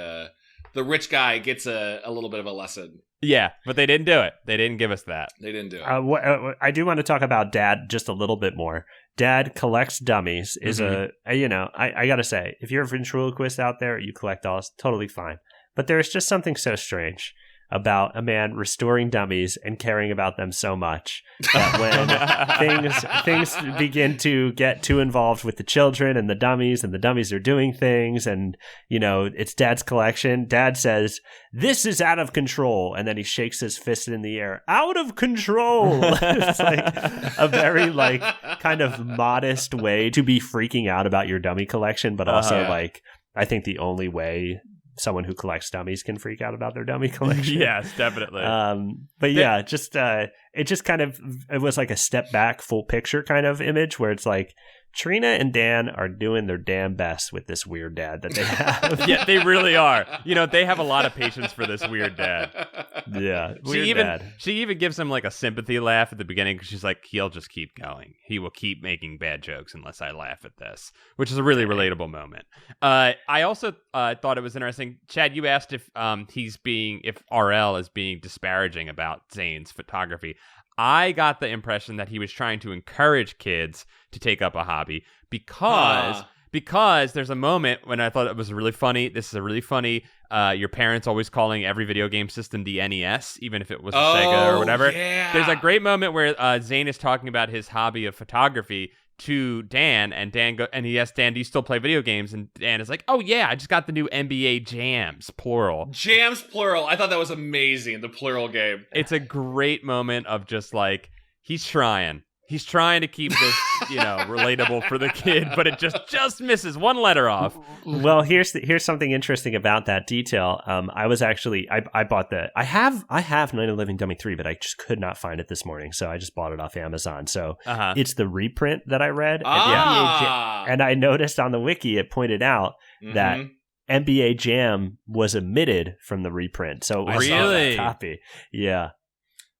Speaker 2: the rich guy gets a little bit of a lesson.
Speaker 3: Yeah, but they didn't do it. They didn't give us that.
Speaker 2: They didn't do it.
Speaker 1: I do want to talk about Dad just a little bit more. Dad collects dummies. I gotta say, if you're a ventriloquist out there, you collect dolls, totally fine. But there's just something so strange about a man restoring dummies and caring about them so much that when things begin to get too involved with the children and the dummies are doing things, and you know it's Dad's collection, Dad says, "This is out of control," and then he shakes his fist in the air, "Out of control." It's like a very like kind of modest way to be freaking out about your dummy collection, but also like I think the only way someone who collects dummies can freak out about their dummy collection.
Speaker 3: Yes, definitely.
Speaker 1: But yeah, it just kind of, it was like a step back, full picture kind of image where it's like Trina and Dan are doing their damn best with this weird dad that they have.
Speaker 3: Yeah, they really are. You know, they have a lot of patience for this weird dad.
Speaker 1: Yeah,
Speaker 3: she even gives him like a sympathy laugh at the beginning because she's like, he'll just keep going. He will keep making bad jokes unless I laugh at this, which is a really relatable moment. I also thought it was interesting. Chad, you asked if RL is being disparaging about Zane's photography. I got the impression that he was trying to encourage kids to take up a hobby because there's a moment when I thought it was really funny. This is a really funny, your parents always calling every video game system the NES, even if it was a Sega or whatever.
Speaker 2: Yeah.
Speaker 3: There's a great moment where Zane is talking about his hobby of photography to Dan, and he asks Dan, "Do you still play video games?" And Dan is like, "Oh yeah, I just got the new NBA Jams, plural."
Speaker 2: Jams, plural. I thought that was amazing, the plural game.
Speaker 3: It's a great moment of just like, he's trying to keep this, relatable for the kid, but it just misses one letter off.
Speaker 1: Well, here's something interesting about that detail. I was actually I bought I have Night of the Living Dummy 3, but I just could not find it this morning, so I just bought it off Amazon. So it's the reprint that I read, and I noticed on the wiki it pointed out that NBA Jam was omitted from the reprint, so it was a copy. Yeah,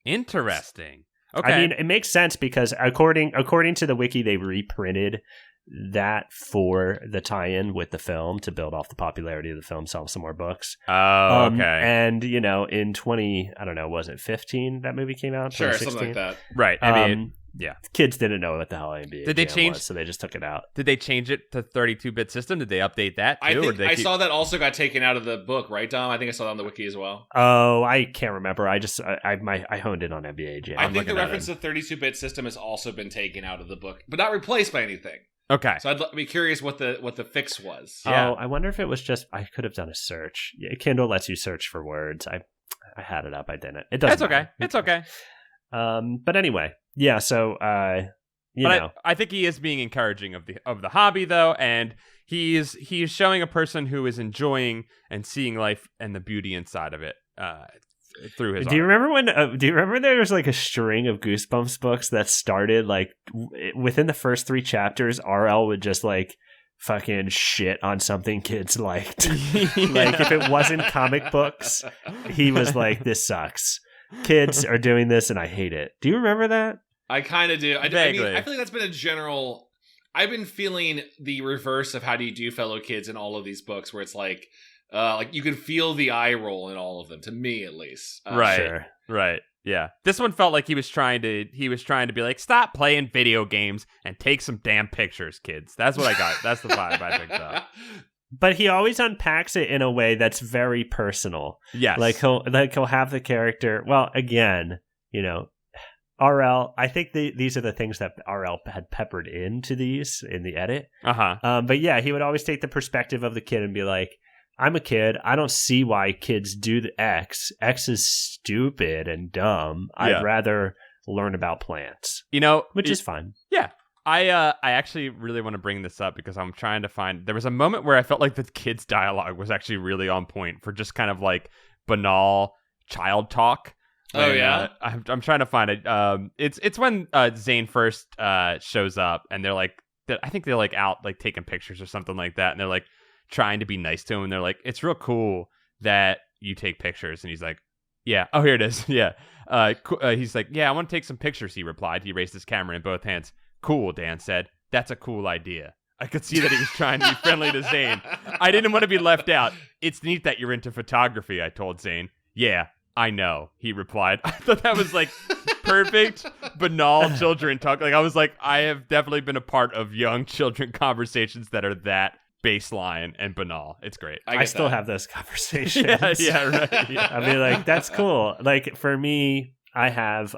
Speaker 3: interesting. Okay.
Speaker 1: I mean, it makes sense because according to the wiki, they reprinted that for the tie-in with the film to build off the popularity of the film, sell some more books.
Speaker 3: Oh, okay.
Speaker 1: And, in I don't know, was it 15 that movie came out?
Speaker 2: Sure, something like that.
Speaker 3: Right. I mean, yeah.
Speaker 1: Kids didn't know what the hell NBA
Speaker 3: Did they
Speaker 1: Jam
Speaker 3: change?
Speaker 1: was, so they just took it out.
Speaker 3: Did they change it to 32-bit system? Did they update that too?
Speaker 2: I think I saw that also got taken out of the book, right, Dom? I think I saw that on the wiki as well.
Speaker 1: Oh, I can't remember. I honed in on NBA Jam.
Speaker 2: I think the reference to 32-bit system has also been taken out of the book, but not replaced by anything.
Speaker 3: Okay.
Speaker 2: So I'd be curious what the fix was.
Speaker 1: Yeah. Oh, I wonder if it was just, I could have done a search. Yeah, Kindle lets you search for words. I had it up. I didn't. It doesn't matter.
Speaker 3: It's okay.
Speaker 1: But anyway, yeah. So,
Speaker 3: I think he is being encouraging of the hobby, though, and he is showing a person who is enjoying and seeing life and the beauty inside of it through his.
Speaker 1: Do you remember there was like a string of Goosebumps books that started like within the first 3 chapters, RL would just like fucking shit on something kids liked. Like if it wasn't comic books, he was like, "This sucks. Kids are doing this, and I hate it." Do you remember that?
Speaker 2: I kind of do. I mean, I feel like that's been a general. I've been feeling the reverse of How Do You Do, Fellow Kids in all of these books, where it's like you can feel the eye roll in all of them. To me, at least.
Speaker 3: Right.
Speaker 1: Sure.
Speaker 3: Right. Yeah. This one felt like he was trying to be like, stop playing video games and take some damn pictures, kids. That's what I got. That's the vibe I picked up.
Speaker 1: But he always unpacks it in a way that's very personal.
Speaker 3: Yes.
Speaker 1: Like he'll have the character. Well, again, RL, I think these are the things that RL had peppered into these in the edit. But yeah, he would always take the perspective of the kid and be like, I'm a kid. I don't see why kids do the X. X is stupid and dumb. Yeah. I'd rather learn about plants. Which is fun.
Speaker 3: Yeah. I actually really want to bring this up because I'm trying to find... There was a moment where I felt like the kid's dialogue was actually really on point for just kind of like banal child talk.
Speaker 2: Oh, yeah?
Speaker 3: I'm trying to find it. It's when Zane first shows up and they're like... I think they're like out like taking pictures or something like that. And they're like trying to be nice to him. And they're like, it's real cool that you take pictures. And he's like, yeah. Oh, here it is. Yeah. He's like, yeah, I want to take some pictures, he replied. He raised his camera in both hands. Cool, Dan said. That's a cool idea. I could see that he was trying to be friendly to Zane. I didn't want to be left out. It's neat that you're into photography, I told Zane. Yeah, I know, he replied. I thought that was like perfect, banal children talk. Like I was like, I have definitely been a part of young children conversations that are that baseline and banal. It's great.
Speaker 1: I still have those conversations.
Speaker 3: Yeah, right. Yeah.
Speaker 1: I mean, like, that's cool. Like for me, I have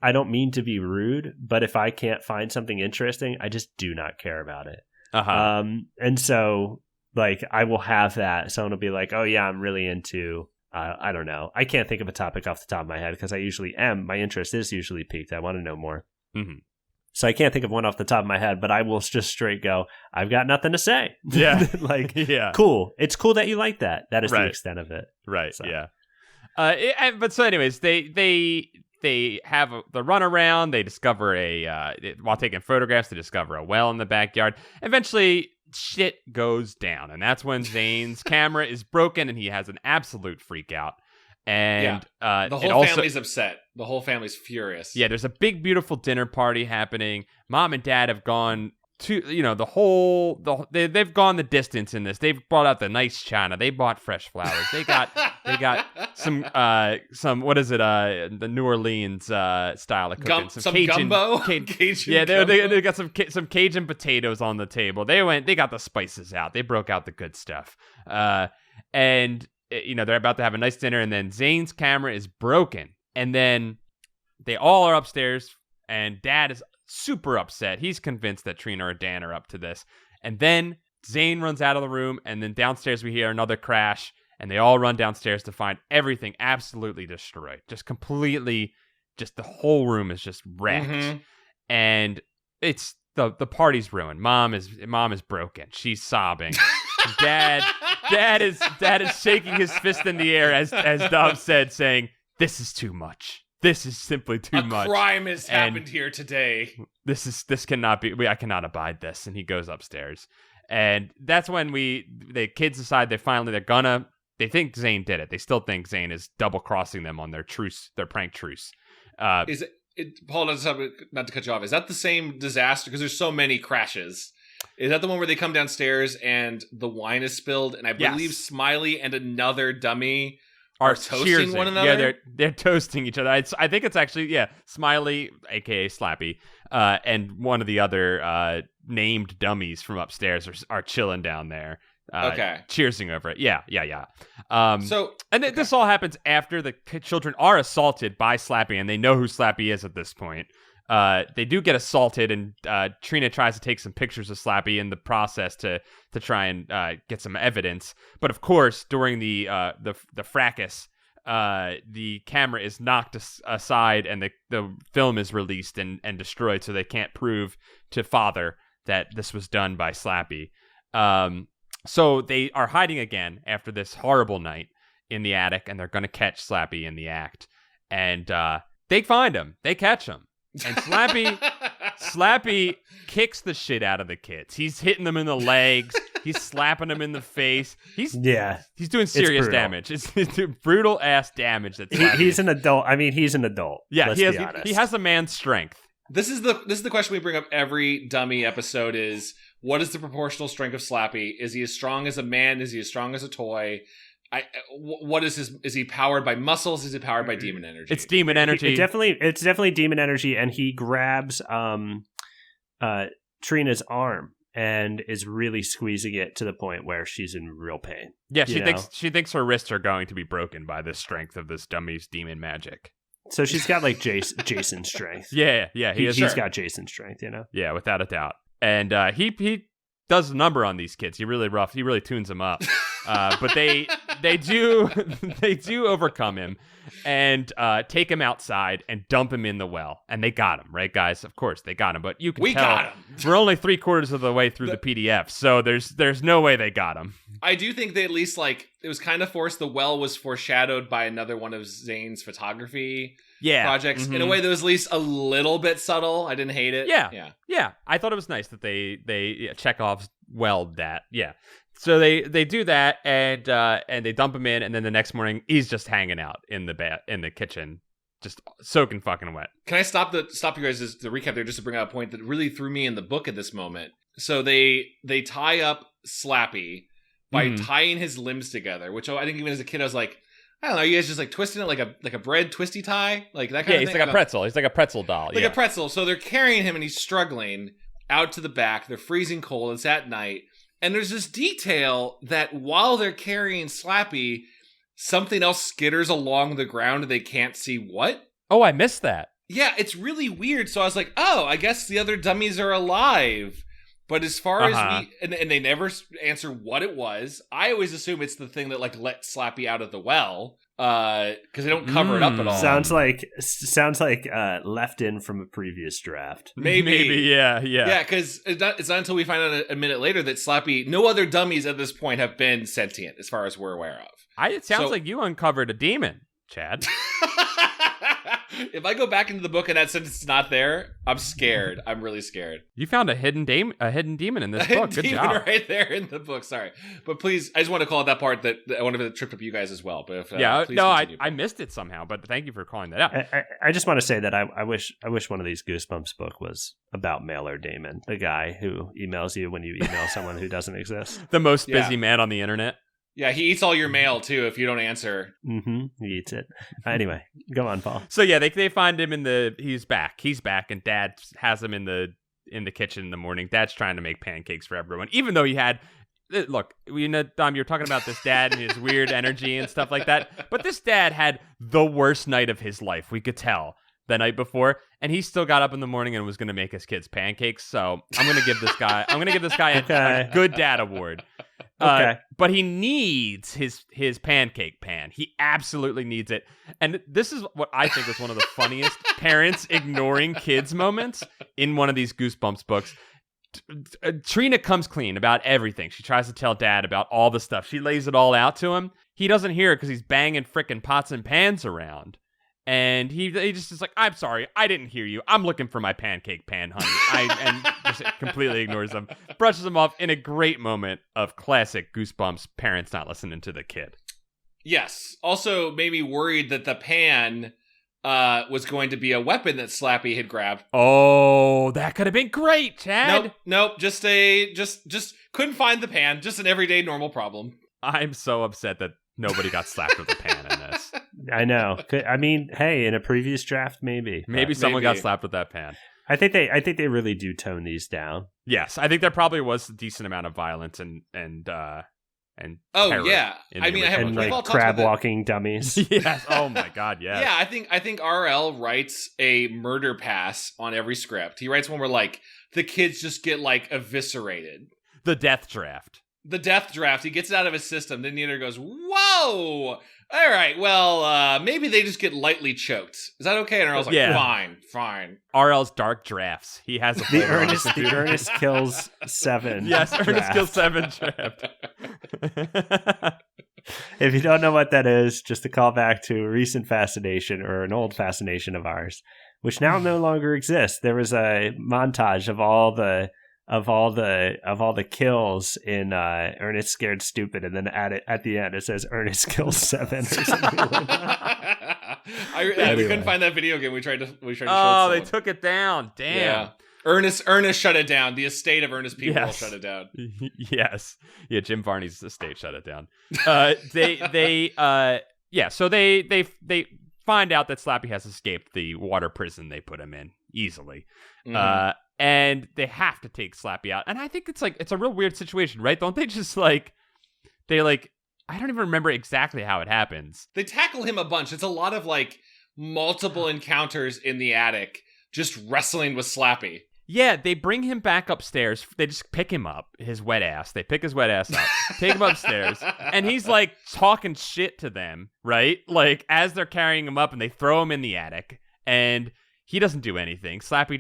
Speaker 1: I don't mean to be rude, but if I can't find something interesting, I just do not care about it. And so like I will have that. Someone will be like, oh yeah, I'm really into I don't know. I can't think of a topic off the top of my head because I usually am. My interest is usually piqued. I want to know more.
Speaker 3: Mm-hmm.
Speaker 1: So I can't think of one off the top of my head, but I will just straight go, I've got nothing to say.
Speaker 3: Yeah.
Speaker 1: Like,
Speaker 3: yeah.
Speaker 1: Cool. It's cool that you like that. That is the extent of it.
Speaker 3: Right.
Speaker 1: So.
Speaker 3: Yeah. But so anyways, they have the run around. They discover while taking photographs, they discover a well in the backyard. Eventually, shit goes down. And that's when Zane's camera is broken and he has an absolute freak out. And
Speaker 2: the whole family's upset. The whole family's furious.
Speaker 3: Yeah, there's a big, beautiful dinner party happening. Mom and Dad have gone to, they've gone the distance in this. They've brought out the nice china. They bought fresh flowers. They got some what is it? The New Orleans style of cooking. Some Cajun,
Speaker 2: gumbo.
Speaker 3: Cajun yeah, they got some Cajun potatoes on the table. They got the spices out. They broke out the good stuff. And they're about to have a nice dinner, and then Zane's camera is broken, and then they all are upstairs, and Dad is super upset. He's convinced that Trina or Dan are up to this. And then Zane runs out of the room, and then downstairs we hear another crash, and they all run downstairs to find everything absolutely destroyed. Just completely, just the whole room is just wrecked. Mm-hmm. And it's the party's ruined. Mom is broken. She's sobbing. Dad is shaking his fist in the air as Dom said, saying, "This is too much. This is simply too much.
Speaker 2: A crime has happened here today.
Speaker 3: This cannot be. I cannot abide this." And he goes upstairs, and that's when the kids decide they think Zane did it. They still think Zane is double crossing them on their prank truce.
Speaker 2: Paul, not to cut you off, is that the same disaster? Because there's so many crashes. Is that the one where they come downstairs and the wine is spilled? And I believe Smiley and another dummy are toasting one another?
Speaker 3: Yeah, they're toasting each other. I think it's actually, Smiley, a.k.a. Slappy, and one of the other named dummies from upstairs are chilling down there. Cheersing over it. Yeah. This all happens after the children are assaulted by Slappy, and they know who Slappy is at this point. They do get assaulted, and Trina tries to take some pictures of Slappy in the process to try and get some evidence. But of course, during the fracas, the camera is knocked aside, and the film is released and destroyed, so they can't prove to Father that this was done by Slappy. So they are hiding again after this horrible night in the attic, and they're going to catch Slappy in the act. And they find him. They catch him. And Slappy kicks the shit out of the kids. He's hitting them in the legs. He's slapping them in the face. He's doing serious damage. It's brutal ass damage.
Speaker 1: He's an adult. I mean, he's an adult.
Speaker 3: Yeah, he has a man's strength.
Speaker 2: This is the question we bring up every dummy episode is, what is the proportional strength of Slappy? Is he as strong as a man? Is he as strong as a toy? What is his? Is he powered by muscles? Is he powered by demon energy?
Speaker 3: It's demon energy.
Speaker 1: It's definitely demon energy, and he grabs Trina's arm and is really squeezing it to the point where she's in real pain.
Speaker 3: Yeah, she thinks her wrists are going to be broken by the strength of this dummy's demon magic.
Speaker 1: So she's got like Jason strength.
Speaker 3: Yeah,
Speaker 1: he's got Jason strength,
Speaker 3: Yeah, without a doubt. And he does a number on these kids. He really tunes them up. But they do overcome him and take him outside and dump him in the well. And they got him, right, guys? Of course they got him. But you can tell
Speaker 2: got him.
Speaker 3: We're only 3/4 of the way through the PDF, so there's no way they got him.
Speaker 2: I do think they at least it was kind of forced. The well was foreshadowed by another one of Zane's photography projects in a way that was at least a little bit subtle. I didn't hate it.
Speaker 3: Yeah. I thought it was nice that they Chekhov's welled that. Yeah. So they do that and they dump him in, and then the next morning he's just hanging out in the kitchen, just soaking fucking wet.
Speaker 2: Can I stop you guys to recap there, just to bring out a point that really threw me in the book at this moment? So they tie up Slappy by tying his limbs together, which I think even as a kid I was like, I don't know, you guys just like twisting it like a bread twisty tie, like that kind of thing.
Speaker 3: Yeah, he's like a pretzel. He's like a pretzel doll.
Speaker 2: Like a pretzel. So they're carrying him and he's struggling out to the back. They're freezing cold. It's at night. And there's this detail that while they're carrying Slappy, something else skitters along the ground and they can't see what.
Speaker 3: Oh, I missed that.
Speaker 2: Yeah, it's really weird. So I was like, oh, I guess the other dummies are alive. But as far as and they never answer what it was, I always assume it's the thing that let Slappy out of the well, because they don't cover it up at all.
Speaker 1: Sounds like left in from a previous draft.
Speaker 2: Maybe,
Speaker 3: yeah.
Speaker 2: Yeah, because it's not until we find out a minute later that Slappy, no other dummies at this point have been sentient, as far as we're aware of.
Speaker 3: It sounds like you uncovered a demon, Chad.
Speaker 2: If I go back into the book and that sentence is not there, I'm scared. I'm really scared.
Speaker 3: You found a hidden demon in this book. Good job.
Speaker 2: Right there in the book. Sorry, but please, I just want to call out that part that I wanted to trip up you guys as well. But if,
Speaker 3: I missed it somehow. But thank you for calling that out.
Speaker 1: I just want to say that I wish one of these Goosebumps book was about Mailer Damon, the guy who emails you when you email someone who doesn't exist.
Speaker 3: The most busy man on the internet.
Speaker 2: Yeah, he eats all your mail, too, if you don't answer.
Speaker 1: Mm-hmm. He eats it. Anyway, go on, Paul.
Speaker 3: So, yeah, they find him he's back, and Dad has him in the kitchen in the morning. Dad's trying to make pancakes for everyone, even though he had... Look, Dom, you're talking about this dad and his weird energy and stuff like that, but this dad had the worst night of his life, we could tell, the night before, and he still got up in the morning and was going to make his kids pancakes, so I'm going to give this guy a good dad award.
Speaker 1: Okay.
Speaker 3: But he needs his pancake pan. He absolutely needs it. And this is what I think was one of the funniest parents ignoring kids moments in one of these Goosebumps books. Trina comes clean about everything. She tries to tell Dad about all the stuff. She lays it all out to him. He doesn't hear it because he's banging frickin' pots and pans around. And he just is like, I'm sorry, I didn't hear you. I'm looking for my pancake pan, honey. And just completely ignores them. Brushes them off in a great moment of classic Goosebumps parents not listening to the kid.
Speaker 2: Yes. Also made me worried that the pan was going to be a weapon that Slappy had grabbed.
Speaker 3: Oh, that could have been great, Chad.
Speaker 2: Nope. Just couldn't find the pan. Just an everyday normal problem.
Speaker 3: I'm so upset that nobody got slapped with a pan in this.
Speaker 1: I know. I mean, hey, in a previous draft, maybe
Speaker 3: someone got slapped with that pan.
Speaker 1: I think they really do tone these down.
Speaker 3: Yes, I think there probably was a decent amount of violence and
Speaker 2: oh yeah, I mean,
Speaker 1: and like crab walking dummies.
Speaker 3: Yes. Oh my God. Yes.
Speaker 2: Yeah, I think RL writes a murder pass on every script. He writes one where like the kids just get like eviscerated.
Speaker 3: The death draft.
Speaker 2: He gets it out of his system. Then the editor goes, "Whoa! All right, well, maybe they just get lightly choked. Is that okay?" And RL's like, "Fine."
Speaker 3: RL's dark drafts. He has
Speaker 1: the Ernest kills 7.
Speaker 3: Yes, Ernest kills 7 draft.
Speaker 1: If you don't know what that is, just a call back to a recent fascination or an old fascination of ours, which now no longer exists. There was a montage of all the kills in Ernest Scared Stupid, and then at the end it says Ernest kills 7 or something like that.
Speaker 2: We couldn't find that video game. We tried to show it.
Speaker 3: Oh, they took it down. Damn. Yeah.
Speaker 2: Ernest shut it down. The estate of Ernest people all shut it down.
Speaker 3: Yes. Yeah, Jim Varney's estate shut it down. So they find out that Slappy has escaped the water prison they put him in easily. Mm-hmm. And they have to take Slappy out. And I think it's a real weird situation, right? Don't they just I don't even remember exactly how it happens.
Speaker 2: They tackle him a bunch. It's a lot of like multiple encounters in the attic, just wrestling with Slappy.
Speaker 3: Yeah, they bring him back upstairs. They just pick him up, his wet ass. They pick his wet ass up, take him upstairs, and he's like talking shit to them, right? Like as they're carrying him up, and they throw him in the attic, and he doesn't do anything. Slappy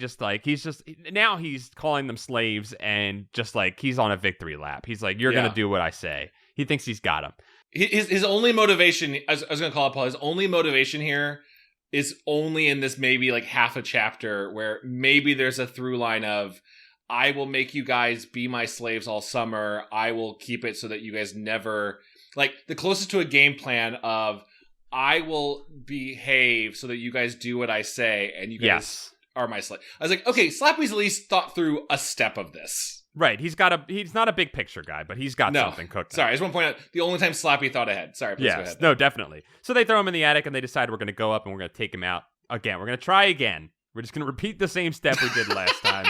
Speaker 3: now he's calling them slaves, and just like he's on a victory lap. He's like, "You're gonna do what I say." He thinks he's got him.
Speaker 2: His only motivation, I was gonna call it Paul. His only motivation here is only in this maybe like half a chapter where maybe there's a through line of, I will make you guys be my slaves all summer. I will keep it so that you guys never, like the closest to a game plan of, I will behave so that you guys do what I say and you guys are my slave. I was like, okay, Slappy's at least thought through a step of this.
Speaker 3: Right. He's not a big picture guy, but he's got something cooked.
Speaker 2: Sorry, I just want to point out the only time Slappy thought ahead. Sorry, please go ahead.
Speaker 3: No, definitely. So they throw him in the attic and they decide we're going to go up and we're going to take him out again. We're going to try again. We're just going to repeat the same step we did last time.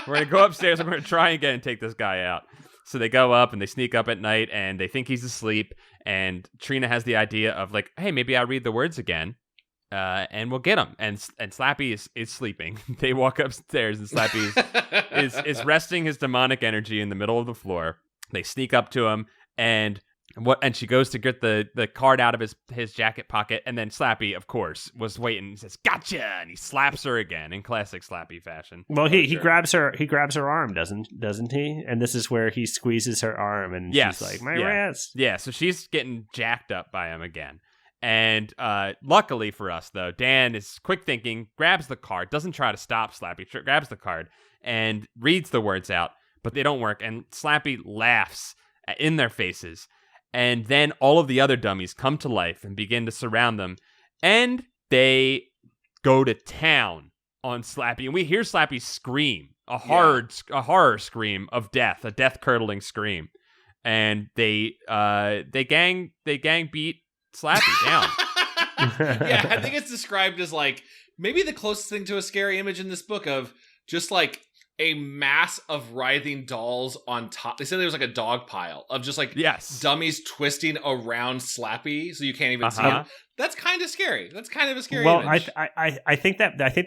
Speaker 3: We're going to go upstairs and we're going to try again and take this guy out. So they go up and they sneak up at night and they think he's asleep. And Trina has the idea of like, hey, maybe I'll read the words again. And we'll get him. And Slappy is sleeping. They walk upstairs and Slappy is resting his demonic energy in the middle of the floor. They sneak up to him and she goes to get the card out of his jacket pocket, and then Slappy, of course, was waiting and says, "Gotcha!" and he slaps her again in classic Slappy fashion.
Speaker 1: Well, he grabs her arm, doesn't he? And this is where he squeezes her arm and she's like, "My wrist."
Speaker 3: Yeah, so she's getting jacked up by him again. And luckily for us, though, Dan is quick thinking, grabs the card, doesn't try to stop Slappy, grabs the card, and reads the words out, but they don't work. And Slappy laughs in their faces. And then all of the other dummies come to life and begin to surround them. And they go to town on Slappy. And we hear Slappy scream, a horror scream of death, a death-curdling scream. And they gang beat Slappy down.
Speaker 2: Yeah, I think it's described as like maybe the closest thing to a scary image in this book of just like a mass of writhing dolls on top. They said there was like a dog pile of just like dummies twisting around Slappy, so you can't even see him. That's kind of scary. That's kind of a scary image.
Speaker 1: I think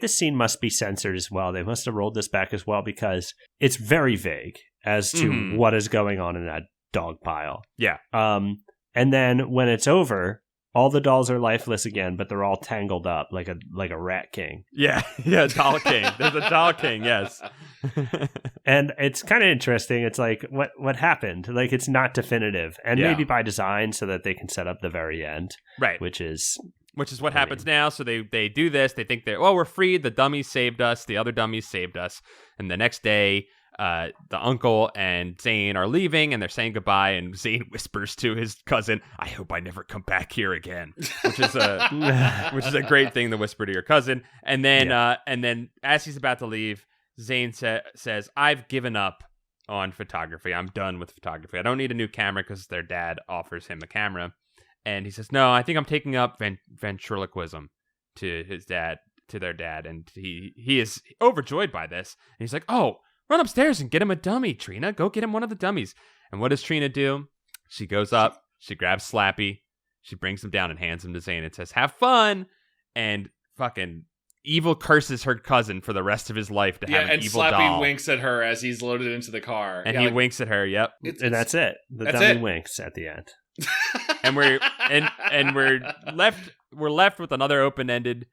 Speaker 1: this scene must be censored as well. They must have rolled this back as well because it's very vague as to what is going on in that dog pile.
Speaker 3: Yeah.
Speaker 1: And then when it's over, all the dolls are lifeless again, but they're all tangled up like a rat king.
Speaker 3: Yeah, doll king. There's a doll king, yes.
Speaker 1: And it's kind of interesting. It's like, what happened? Like, it's not definitive. And maybe by design so that they can set up the very end.
Speaker 3: Right.
Speaker 1: Which is
Speaker 3: what happens now. So they do this. They think we're freed. The dummies saved us. The other dummies saved us. And the next day, the uncle and Zane are leaving, and they're saying goodbye, and Zane whispers to his cousin, "I hope I never come back here again," which is a great thing to whisper to your cousin. And then as he's about to leave, Zane says, "I've given up on photography. I'm done with photography. I don't need a new camera," because their dad offers him a camera. And he says, "No, I think I'm taking up ventriloquism," to their dad. And he is overjoyed by this. And he's like, "Oh, run upstairs and get him a dummy, Trina. Go get him one of the dummies." And what does Trina do? She goes up, she grabs Slappy, she brings him down and hands him to Zane and says, "Have fun." And fucking Evil curses her cousin for the rest of his life to have an evil
Speaker 2: Slappy
Speaker 3: doll.
Speaker 2: Winks at her as he's loaded into the car.
Speaker 3: And he winks at her, yep.
Speaker 1: And that's it. The dummy winks at the end.
Speaker 3: And we're left with another open-ended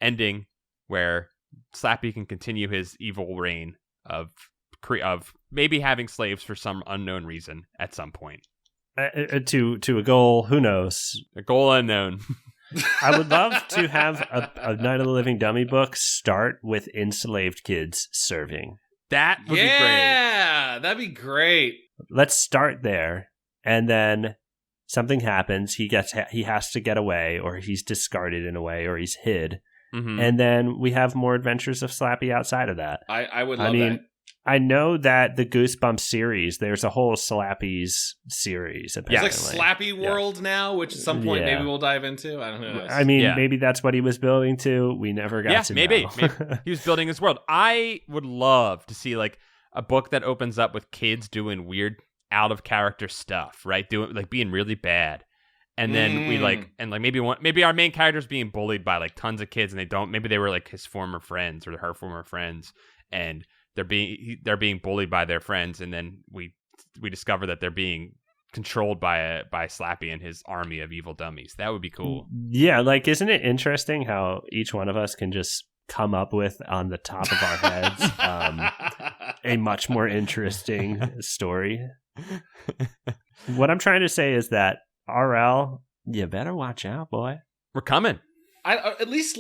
Speaker 3: ending where Slappy can continue his evil reign of maybe having slaves for some unknown reason at some point.
Speaker 1: To a goal, who knows?
Speaker 3: A goal unknown.
Speaker 1: I would love to have a Night of the Living Dummy book start with enslaved kids serving.
Speaker 3: That would be great.
Speaker 2: Yeah, that'd be great.
Speaker 1: Let's start there, and then something happens. He has to get away, or he's discarded in a way, or he's hid. Mm-hmm. And then we have more adventures of Slappy outside of that.
Speaker 2: I would love that.
Speaker 1: I know that the Goosebumps series, there's a whole Slappy's series. Apparently.
Speaker 2: It's like Slappy World now, which at some point maybe we'll dive into. I don't know.
Speaker 1: I mean, maybe that's what he was building to. We never got to know.
Speaker 3: Maybe. He was building his world. I would love to see like a book that opens up with kids doing weird, out of character stuff, right? Doing like being really bad. And then maybe our main character's being bullied by like tons of kids, and maybe they were like his former friends or her former friends, and they're being bullied by their friends, and then we discover that they're being controlled by Slappy and his army of evil dummies. That would be cool.
Speaker 1: Yeah, like isn't it interesting how each one of us can just come up with on the top of our heads a much more interesting story. What I'm trying to say is that RL, you better watch out, boy.
Speaker 3: We're coming.
Speaker 2: At least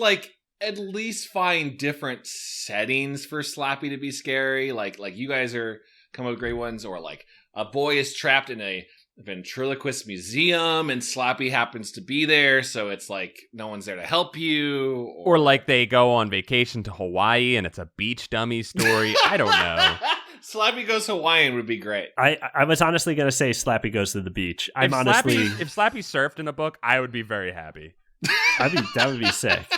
Speaker 2: find different settings for Slappy to be scary. Like you guys are come up with great ones, or like a boy is trapped in a ventriloquist museum and Slappy happens to be there, so it's like no one's there to help you.
Speaker 3: Or like they go on vacation to Hawaii and it's a beach dummy story. I don't know.
Speaker 2: Slappy Goes Hawaiian would be great.
Speaker 1: I was honestly going to say Slappy Goes to the Beach.
Speaker 3: If Slappy surfed in a book, I would be very happy.
Speaker 1: That would be sick.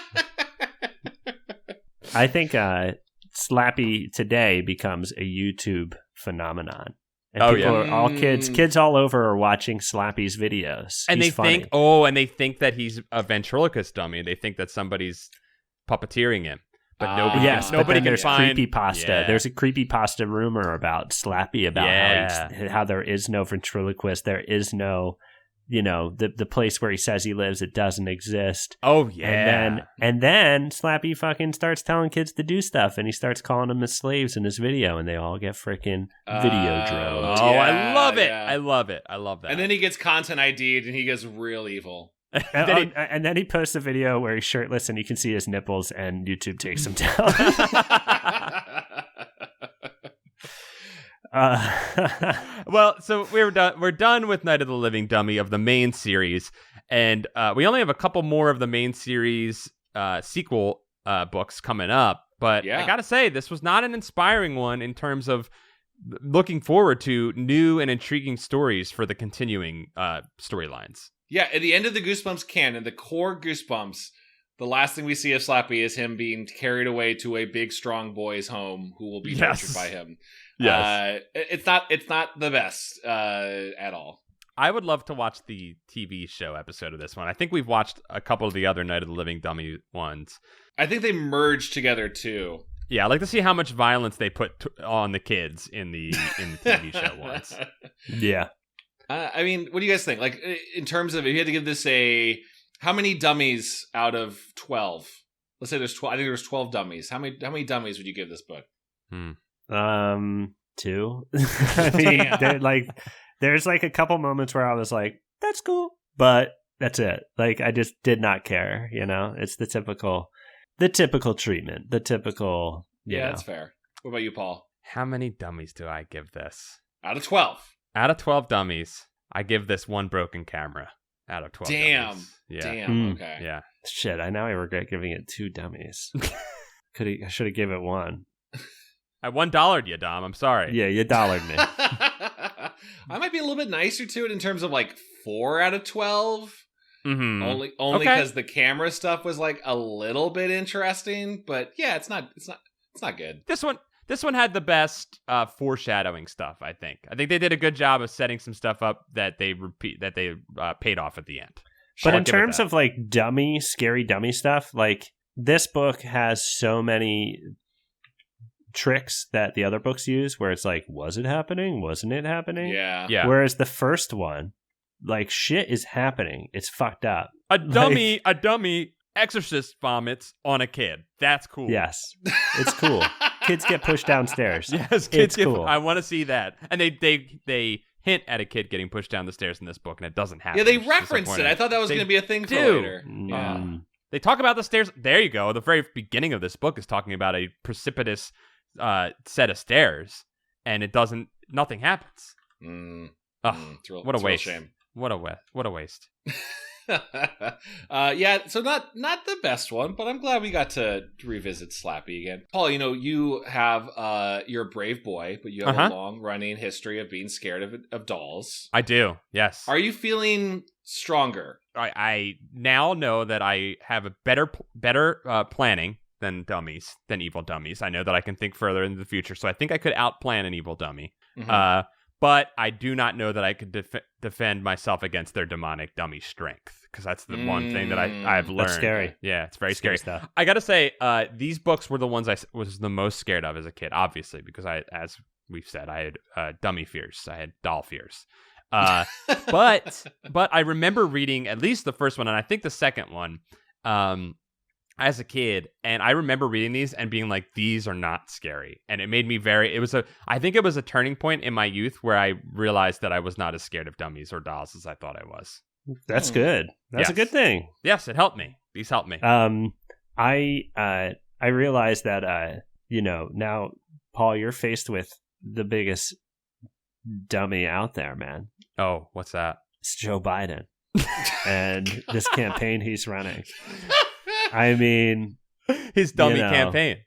Speaker 1: I think Slappy today becomes a YouTube phenomenon. And people are all kids all over are watching Slappy's videos.
Speaker 3: And
Speaker 1: He's funny.
Speaker 3: They think that he's a ventriloquist dummy. They think that somebody's puppeteering him. But nobody can find
Speaker 1: creepypasta. Yeah. There's a creepypasta rumor about Slappy about how there is no ventriloquist. There is no, the place where he says he lives, it doesn't exist.
Speaker 3: Oh yeah.
Speaker 1: And then Slappy fucking starts telling kids to do stuff, and he starts calling them as slaves in his video, and they all get freaking video droned.
Speaker 3: Oh, yeah, I love it. Yeah. I love it. I love that.
Speaker 2: And then he gets content ID'd, and he gets real evil.
Speaker 1: And then he posts a video where he's shirtless and you can see his nipples, and YouTube takes him down.
Speaker 3: Well, so we're done with Night of the Living Dummy of the main series, and we only have a couple more of the main series sequel books coming up. But I gotta say, this was not an inspiring one in terms of looking forward to new and intriguing stories for the continuing storylines. Yeah,
Speaker 2: at the end of the Goosebumps canon, the core Goosebumps, the last thing we see of Slappy is him being carried away to a big, strong boy's home who will be tortured by him. Yes. It's not the best at all.
Speaker 3: I would love to watch the TV show episode of this one. I think we've watched a couple of the other Night of the Living Dummy ones.
Speaker 2: I think they merged together too.
Speaker 3: Yeah, I'd like to see how much violence they put on the kids in the TV show ones.
Speaker 1: Yeah.
Speaker 2: I mean, what do you guys think? Like, in terms of, if you had to give this how many dummies out of 12? Let's say there's 12. I think there's 12 dummies. How many dummies would you give this book?
Speaker 1: 2. I mean, there's like a couple moments where I was like, that's cool, but that's it. Like, I just did not care. It's the typical treatment. The typical.
Speaker 2: Yeah, that's fair. What about you, Paul?
Speaker 3: How many dummies do I give this?
Speaker 2: Out of 12.
Speaker 3: Out of 12 dummies, I give this one broken camera. Out of 12 dummies. Yeah.
Speaker 2: Damn. Okay.
Speaker 3: Yeah.
Speaker 1: Shit, I regret giving it 2 dummies. I should have given it 1.
Speaker 3: I $1'd you, Dom. I'm sorry.
Speaker 1: Yeah, you dollared me.
Speaker 2: I might be a little bit nicer to it in terms of like 4 out of 12.
Speaker 3: Mm-hmm.
Speaker 2: Only because the camera stuff was like a little bit interesting, but yeah, it's not good.
Speaker 3: This one had the best foreshadowing stuff. I think they did a good job of setting some stuff up that they paid off at the end.
Speaker 1: But in terms of like scary dummy stuff, like this book has so many tricks that the other books use where it's like, was it happening? Wasn't it happening?
Speaker 2: Yeah.
Speaker 1: Whereas the first one, like, shit is happening. It's fucked up.
Speaker 3: A dummy exorcist vomits on a kid. That's cool.
Speaker 1: Yes. It's cool. Kids get pushed downstairs.
Speaker 3: Yes, kids get cool. I want to see that. And they hint at a kid getting pushed down the stairs in this book, and it doesn't happen.
Speaker 2: Yeah, they referenced it. I thought that was going to be a thing for later. Yeah.
Speaker 3: They talk about the stairs. There you go. The very beginning of this book is talking about a precipitous set of stairs, and nothing happens. What a waste.
Speaker 2: Shame.
Speaker 3: What a waste.
Speaker 2: Yeah, so not the best one, but I'm glad we got to revisit Slappy again. Paul, you have you're a brave boy, but you have a long running history of being scared of dolls.
Speaker 3: I do, yes.
Speaker 2: Are you feeling stronger?
Speaker 3: I now know that I have a better planning than evil dummies. I know that I can think further into the future, so I think I could outplan an evil dummy. Mm-hmm. But I do not know that I could defend myself against their demonic dummy strength, because that's the one thing that I've learned.
Speaker 1: That's scary.
Speaker 3: Yeah, it's very scary
Speaker 1: stuff.
Speaker 3: I got to say, these books were the ones I was the most scared of as a kid, obviously, because as we've said, I had dummy fears. I had doll fears. But I remember reading at least the first one, and I think the second one, as a kid, and I remember reading these and being like, these are not scary. And it made me I think it was a turning point in my youth where I realized that I was not as scared of dummies or dolls as I thought I was.
Speaker 1: That's good. That's a good thing.
Speaker 3: Yes, it helped me. These helped me.
Speaker 1: I realized that, now, Paul, you're faced with the biggest dummy out there, man.
Speaker 3: Oh, what's that?
Speaker 1: It's Joe Biden. And this campaign he's running. I mean,
Speaker 3: his dummy campaign.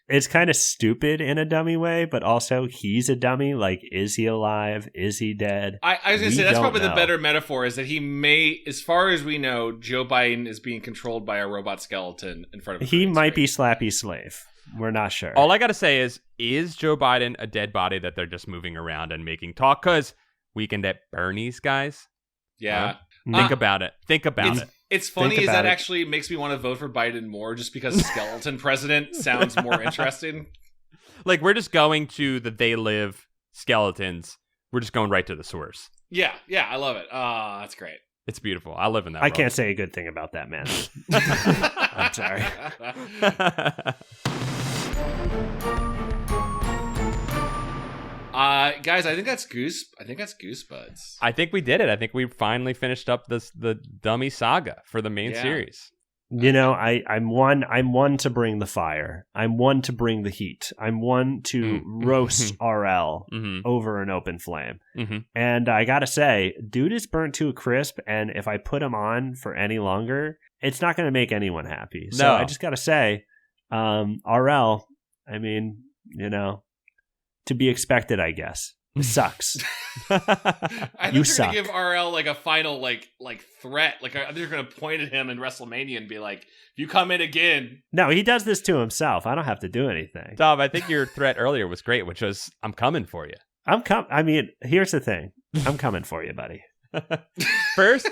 Speaker 1: It's kind of stupid in a dummy way, but also he's a dummy. Like, is he alive? Is he dead?
Speaker 2: I was going to say, that's probably the better metaphor, is that he may, as far as we know, Joe Biden is being controlled by a robot skeleton in front of him.
Speaker 1: He might be Slappy's slave. We're not sure.
Speaker 3: All I got to say is Joe Biden a dead body that they're just moving around and making talk? Because Weekend at Bernie's, guys.
Speaker 2: Yeah.
Speaker 3: Think about it.
Speaker 2: It's funny is that actually makes me want to vote for Biden more, just because skeleton president sounds more interesting.
Speaker 3: Like, we're just going to the They Live skeletons. We're just going right to the source.
Speaker 2: Yeah, I love it. Oh, that's great.
Speaker 3: It's beautiful. I live in that
Speaker 1: I can't say a good thing about that, man. I'm sorry.
Speaker 2: Guys, I think that's Goosebuds.
Speaker 3: I think we did it. I think we finally finished up the dummy saga for the main series.
Speaker 1: I'm one to bring the fire. I'm one to bring the heat. I'm one to roast RL over an open flame. Mm-hmm. And I gotta say, dude is burnt to a crisp, and if I put him on for any longer, it's not going to make anyone happy. So I just gotta say, RL, I mean, to be expected, I guess. It sucks.
Speaker 2: I think you're gonna give RL like a final like threat. Like, I think you're gonna point at him in WrestleMania and be like, "If you come in again."
Speaker 1: No, he does this to himself. I don't have to do anything.
Speaker 3: Tom, I think your threat earlier was great, which was, "I'm coming for you."
Speaker 1: I mean, here's the thing. I'm coming for you, buddy.
Speaker 3: First,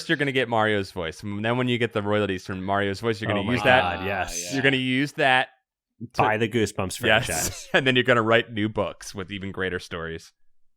Speaker 3: you're gonna get Mario's voice, and then when you get the royalties from Mario's voice, you're gonna use that.
Speaker 1: Yes,
Speaker 3: you're gonna use that.
Speaker 1: Buy the Goosebumps franchise.
Speaker 3: Yes. And then you're going to write new books with even greater stories.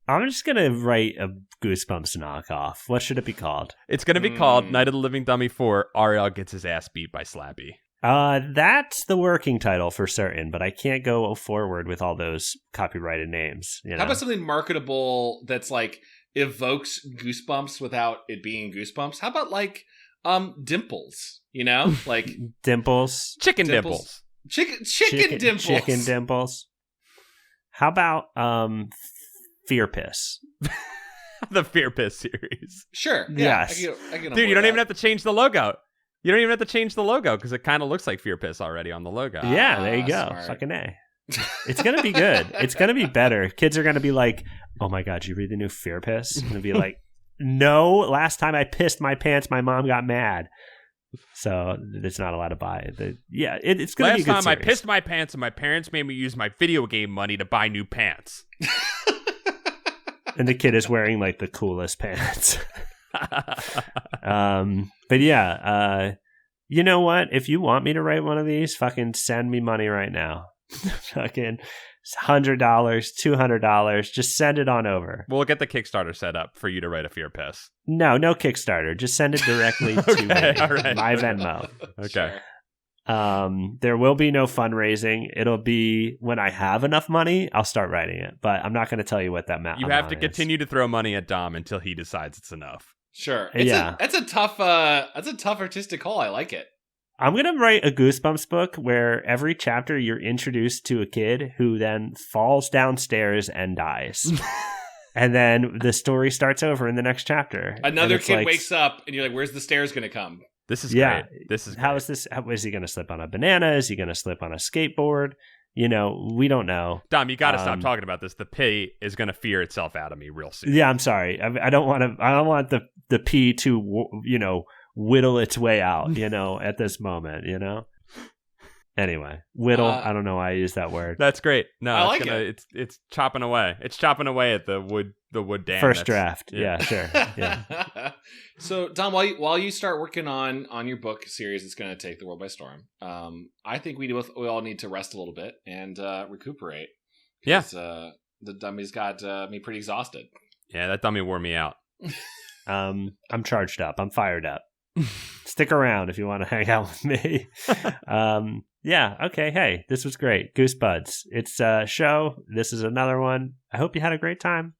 Speaker 1: I'm just going to write a Goosebumps knockoff. What should it be called?
Speaker 3: It's going to be called Night of the Living Dummy 4, RL Gets His Ass Beat by Slappy.
Speaker 1: That's the working title for certain, but I can't go forward with all those copyrighted names.
Speaker 2: How about something marketable that's like evokes Goosebumps without it being Goosebumps? How about like Dimples, like
Speaker 1: Dimples?
Speaker 3: Chicken Dimples.
Speaker 2: Chicken dimples.
Speaker 1: Chicken dimples. How about Fear Piss?
Speaker 3: The Fear Piss series.
Speaker 2: Sure. Yeah,
Speaker 1: Yes.
Speaker 2: I can
Speaker 3: Dude, you don't even have to change the logo. You don't even have to change the logo because it kind of looks like Fear Piss already on the logo.
Speaker 1: Yeah, there you go.
Speaker 2: Smart.
Speaker 1: Fucking A. It's going to be good. It's going to be better. Kids are going to be like, oh my God, you read the new Fear Piss? And be like, no, last time I pissed my pants, my mom got mad. So it's not allowed to buy it. It's going to be a good
Speaker 3: Last time I
Speaker 1: series.
Speaker 3: pissed my pants and my parents made me use my video game money to buy new pants.
Speaker 1: And the kid is wearing like the coolest pants. But yeah, you know what? If you want me to write one of these, fucking send me money right now. Fucking $100, $200. Just send it on over.
Speaker 3: We'll get the Kickstarter set up for you to write a Fear Piss.
Speaker 1: No Kickstarter. Just send it directly to me.
Speaker 3: All right.
Speaker 1: My Venmo.
Speaker 3: Okay.
Speaker 2: Sure.
Speaker 1: There will be no fundraising. It'll be when I have enough money, I'll start writing it. But I'm not going to tell you what that amount.
Speaker 3: You have to continue to throw money at Dom until he decides it's enough.
Speaker 2: Sure. That's a tough artistic call. I like it.
Speaker 1: I'm going to write a Goosebumps book where every chapter you're introduced to a kid who then falls downstairs and dies. And then the story starts over in the next chapter.
Speaker 2: Another kid wakes up and you're like, where's the stairs going to come?
Speaker 3: This is great. This is
Speaker 1: How
Speaker 3: great.
Speaker 1: is this? How, is he going to slip on a banana? Is he going to slip on a skateboard? You know, we don't know.
Speaker 3: Dom, you got to stop talking about this. The pee is going to fear itself out of me real soon.
Speaker 1: Yeah, I'm sorry. I don't want to. I don't want the pee to whittle its way out. At this moment. Anyway, whittle. I don't know why I use that word.
Speaker 3: That's great. No,
Speaker 2: I like it.
Speaker 3: It's chopping away. It's chopping away at the wood dam.
Speaker 1: First draft. Yeah, sure. Yeah.
Speaker 2: So, Dom, while you start working on your book series, it's going to take the world by storm. I think we all need to rest a little bit and recuperate.
Speaker 3: Yeah.
Speaker 2: The dummy's got me pretty exhausted.
Speaker 3: Yeah, that dummy wore me out.
Speaker 1: I'm charged up. I'm fired up. Stick around if you want to hang out with me. Yeah. Okay. Hey, this was great. Goosebuds. It's a show. This is another one. I hope you had a great time.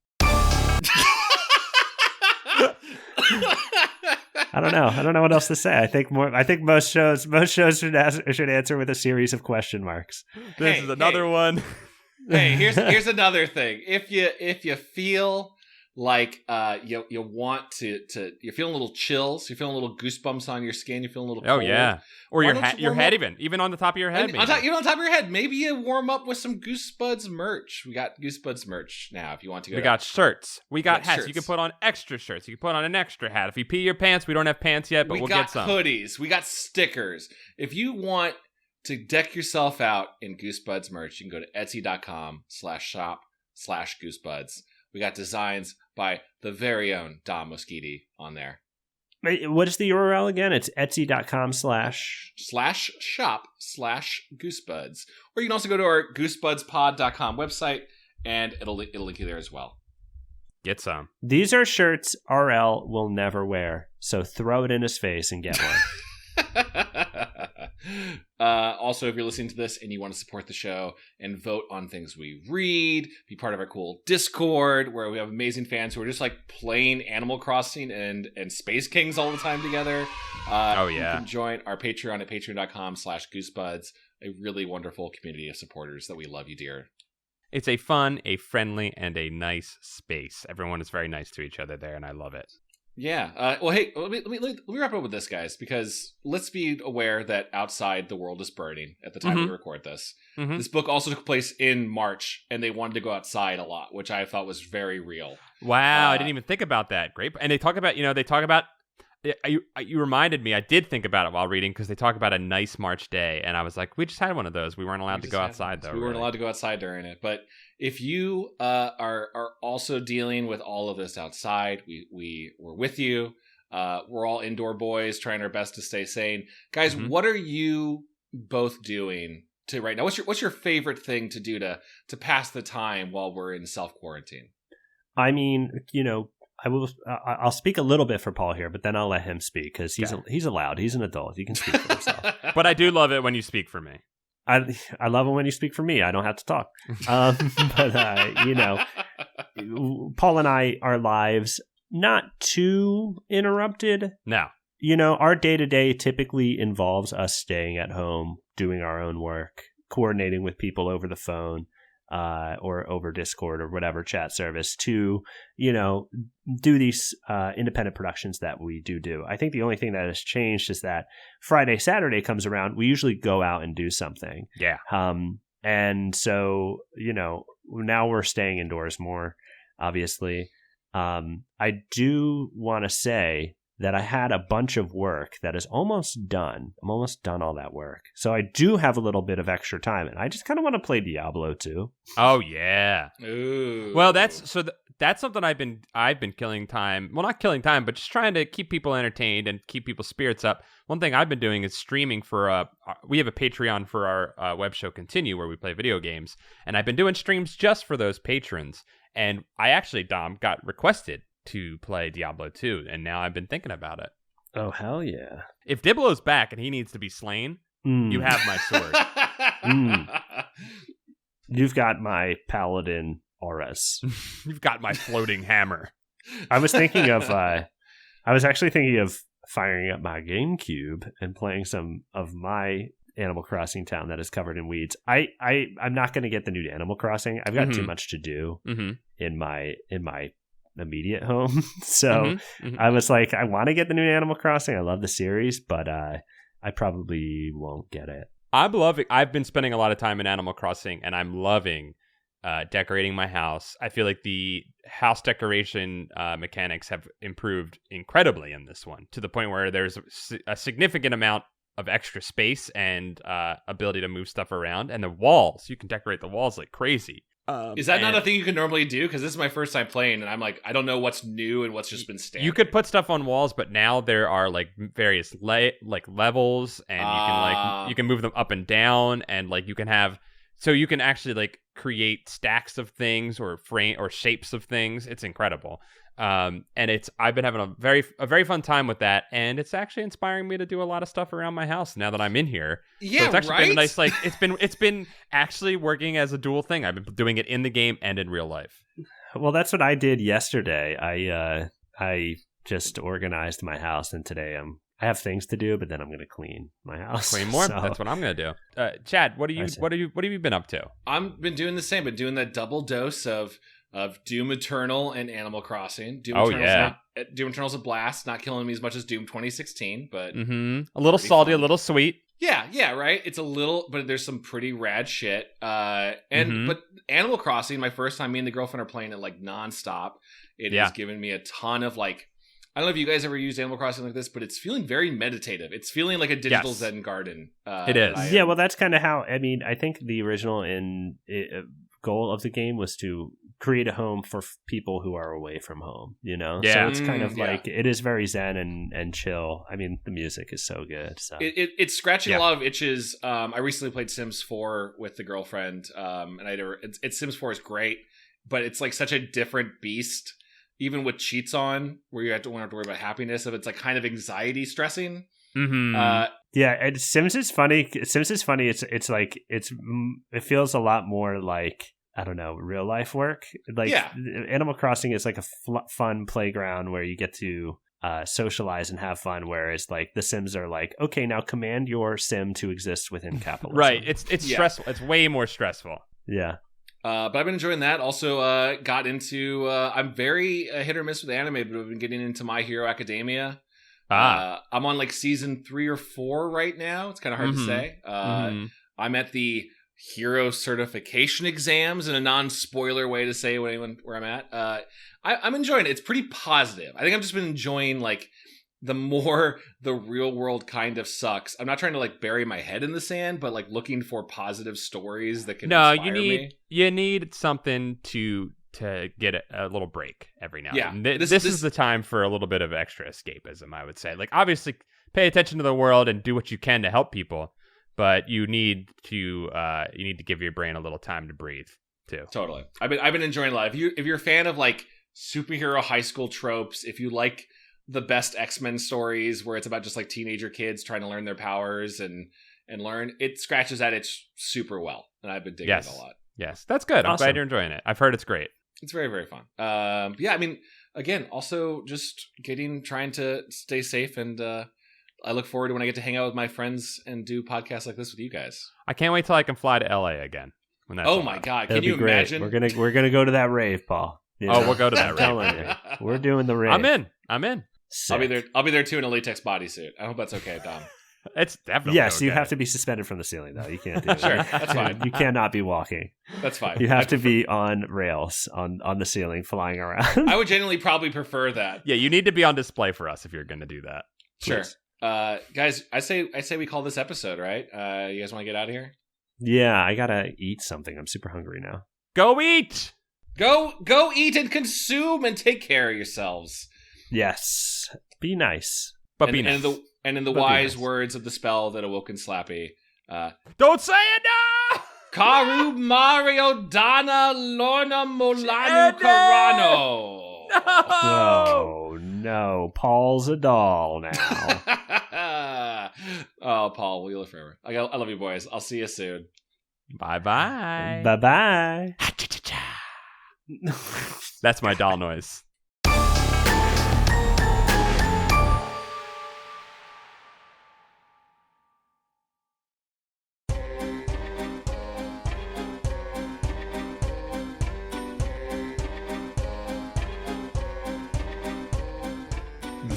Speaker 1: I don't know what else to say. I think most shows should answer with a series of question marks.
Speaker 3: This is another one.
Speaker 2: Hey, here's another thing. If you feel like you want to you're feeling a little chills, you're feeling a little goosebumps on your skin, you're feeling a little cold.
Speaker 3: Oh yeah, or your head, even on the top of your head.
Speaker 2: Even on top of your head, maybe you warm up with some Goosebuds merch. We got Goosebuds merch now. If you want to go,
Speaker 3: we got shirts, we got hats.
Speaker 2: Shirts.
Speaker 3: You can put on extra shirts. You can put on an extra hat. If you pee your pants, we don't have pants yet, but we'll get some.
Speaker 2: We got hoodies. We got stickers. If you want to deck yourself out in Goosebuds merch, you can go to etsy.com/shop/Goosebuds. We got designs by the very own Dom Moschiti on there.
Speaker 1: What is the URL again? It's
Speaker 2: etsy.com/shop/Goosebuds. Or you can also go to our goosebudspod.com website, and it'll link you there as well.
Speaker 3: Get some.
Speaker 1: These are shirts RL will never wear, so throw it in his face and get one.
Speaker 2: Also, if you're listening to this and you want to support the show and vote on things we read, be part of our cool Discord where we have amazing fans who are just like playing Animal Crossing and Space Kings all the time together. You can join our Patreon at patreon.com/Goosebuds, a really wonderful community of supporters that we love you, dear.
Speaker 3: It's a fun, a friendly, and a nice space. Everyone is very nice to each other there, and I love it.
Speaker 2: Yeah. Well, hey, let me wrap up with this, guys, because let's be aware that outside the world is burning at the time we record this. Mm-hmm. This book also took place in March, and they wanted to go outside a lot, which I thought was very real.
Speaker 3: Wow, I didn't even think about that. Great. And they talk about, you reminded me, I did think about it while reading, because they talk about a nice March day, and I was like, we just had one of those. We weren't allowed to go outside, though.
Speaker 2: We weren't allowed to go outside during it. But if you are also dealing with all of this outside, we're with you. We're all indoor boys trying our best to stay sane. Guys, what are you both doing to right now? What's your favorite thing to do to pass the time while we're in self-quarantine?
Speaker 1: I mean, I'll speak a little bit for Paul here, but then I'll let him speak because he's allowed. He's an adult. He can speak for himself.
Speaker 3: But I do love it when you speak for me.
Speaker 1: I love it when you speak for me. I don't have to talk. Paul and I, our lives not too interrupted.
Speaker 3: No.
Speaker 1: Our day-to-day typically involves us staying at home, doing our own work, coordinating with people over the phone. or over Discord or whatever chat service to, do these independent productions that we do. I think the only thing that has changed is that Friday, Saturday comes around, we usually go out and do something.
Speaker 3: Yeah.
Speaker 1: And so, now we're staying indoors more, obviously. I do want to say that I had a bunch of work that is almost done. I'm almost done all that work. So I do have a little bit of extra time, and I just kind of want to play Diablo 2.
Speaker 3: Oh, yeah.
Speaker 2: Ooh.
Speaker 3: Well, that's something I've been killing time. Well, not killing time, but just trying to keep people entertained and keep people's spirits up. One thing I've been doing is streaming for we have a Patreon for our web show Continue, where we play video games, and I've been doing streams just for those patrons. And I actually, Dom, got requested to play Diablo 2, and now I've been thinking about it.
Speaker 1: Oh, hell yeah.
Speaker 3: If Diblo's back and he needs to be slain, you have my sword.
Speaker 1: You've got my paladin auras.
Speaker 3: You've got my floating hammer.
Speaker 1: I was actually thinking of firing up my GameCube and playing some of my Animal Crossing town that is covered in weeds. I'm not going to get the new Animal Crossing. I've got too much to do in my immediate home. So I was like, I want to get the new Animal Crossing. I love the series, but I probably won't get it.
Speaker 3: I'm loving. I've been spending a lot of time in Animal Crossing, and I'm loving decorating my house. I feel like the house decoration mechanics have improved incredibly in this one, to the point where there's a significant amount of extra space and ability to move stuff around. And the walls, you can decorate the walls like crazy.
Speaker 2: Is that not a thing you can normally do? Because this is my first time playing, and I'm like, I don't know what's new and what's just been standard.
Speaker 3: You could put stuff on walls, but now there are like various levels, and you can move them up and down, and like you can have, so you can actually like create stacks of things or frame or shapes of things. It's incredible. And I've been having a very fun time with that, and it's actually inspiring me to do a lot of stuff around my house now that I'm in here.
Speaker 2: Yeah,
Speaker 3: so it's actually been a nice, like it's been actually working as a dual thing. I've been doing it in the game and in real life.
Speaker 1: Well, that's what I did yesterday. I just organized my house, and today I have things to do, but then I'm going to clean my house.
Speaker 3: Clean more. So. That's what I'm going to do. Chad, what have you been up to?
Speaker 2: I've been doing the same, but doing that double dose of Doom Eternal and Animal Crossing. Doom Eternal's a blast, not killing me as much as Doom 2016, but
Speaker 3: a little salty, fun. A little sweet.
Speaker 2: Yeah, right. It's a little, but there's some pretty rad shit. But Animal Crossing, my first time, me and the girlfriend are playing it like nonstop. It has given me a ton of like, I don't know if you guys ever used Animal Crossing like this, but it's feeling very meditative. It's feeling like a digital Zen garden.
Speaker 3: It is.
Speaker 1: Yeah, well, that's kind of how, I think the original goal of the game was to create a home for people who are away from home, Yeah. So it's kind of like, it is very zen and chill. I mean, the music is so good. So
Speaker 2: it's scratching a lot of itches. I recently played Sims 4 with the girlfriend, and Sims 4 is great, but it's like such a different beast, even with cheats on, where you won't have to worry about happiness. If it's like kind of anxiety stressing.
Speaker 1: And Sims is funny. It's like it feels a lot more like, I don't know, real life work. Like Animal Crossing is like a fun playground where you get to socialize and have fun, whereas like the Sims are like, okay, now command your Sim to exist within capitalism.
Speaker 3: Right. It's stressful. It's way more stressful.
Speaker 1: Yeah.
Speaker 2: But I've been enjoying that. Also, got into I'm very hit or miss with anime, but I've been getting into My Hero Academia. I'm on like season 3 or 4 right now. It's kind of hard to say. I'm at the hero certification exams in a non-spoiler way to say where I'm at. I'm enjoying it. It's pretty positive. I think I've just been enjoying like the more the real world kind of sucks. I'm not trying to like bury my head in the sand, but like looking for positive stories that can inspire me.
Speaker 3: You need something to get a little break every now and then. This is the time for a little bit of extra escapism, I would say. Like, obviously, pay attention to the world and do what you can to help people, but you need to give your brain a little time to breathe too.
Speaker 2: Totally. I've been enjoying a lot. If you're a fan of like superhero high school tropes, if you like the best X-Men stories where it's about just like teenager kids trying to learn their powers and learn, it scratches at it super well, and I've been digging it a lot.
Speaker 3: Yes, that's good. I'm glad you're enjoying it. I've heard it's great.
Speaker 2: It's very, very fun. I mean, again, also just trying to stay safe, and I look forward to when I get to hang out with my friends and do podcasts like this with you guys.
Speaker 3: I can't wait till I can fly to LA again when that's
Speaker 2: Oh
Speaker 3: all
Speaker 2: my
Speaker 3: out.
Speaker 2: God!
Speaker 1: It'll
Speaker 2: Can you
Speaker 1: be great.
Speaker 2: imagine?
Speaker 1: We're gonna go to that rave, Paul. You know?
Speaker 3: We'll go to that
Speaker 1: I'm
Speaker 3: rave.
Speaker 1: telling you, we're doing the rave.
Speaker 3: I'm in.
Speaker 1: Sick.
Speaker 2: I'll be there too in a latex bodysuit. I hope that's okay, Dom.
Speaker 3: It's definitely
Speaker 1: Yes,
Speaker 3: okay.
Speaker 1: you have to be suspended from the ceiling though. You can't do that.
Speaker 2: Sure, that's fine.
Speaker 1: You cannot be walking.
Speaker 2: That's fine.
Speaker 1: You have to be on rails on the ceiling, flying around.
Speaker 2: I would genuinely probably prefer that.
Speaker 3: Yeah, you need to be on display for us if you're going to do that.
Speaker 2: Sure.
Speaker 1: Please.
Speaker 2: Guys, I say we call this episode, right? You guys want to get out of here?
Speaker 1: Yeah, I gotta eat something. I'm super hungry now.
Speaker 3: Go eat!
Speaker 2: Go eat and consume and take care of yourselves.
Speaker 1: Yes, be nice.
Speaker 3: But be nice.
Speaker 2: And in the
Speaker 1: But be
Speaker 2: wise
Speaker 1: nice.
Speaker 2: words of the spell that awoken Slappy,
Speaker 3: Don't say it now!
Speaker 2: Karu Mario Dana Lorna Molanu Carano.
Speaker 1: Oh no, Paul's a doll now.
Speaker 2: Oh, Paul, we'll live forever. I love you, boys. I'll see you soon.
Speaker 3: Bye-bye.
Speaker 1: Bye bye.
Speaker 3: That's my doll noise.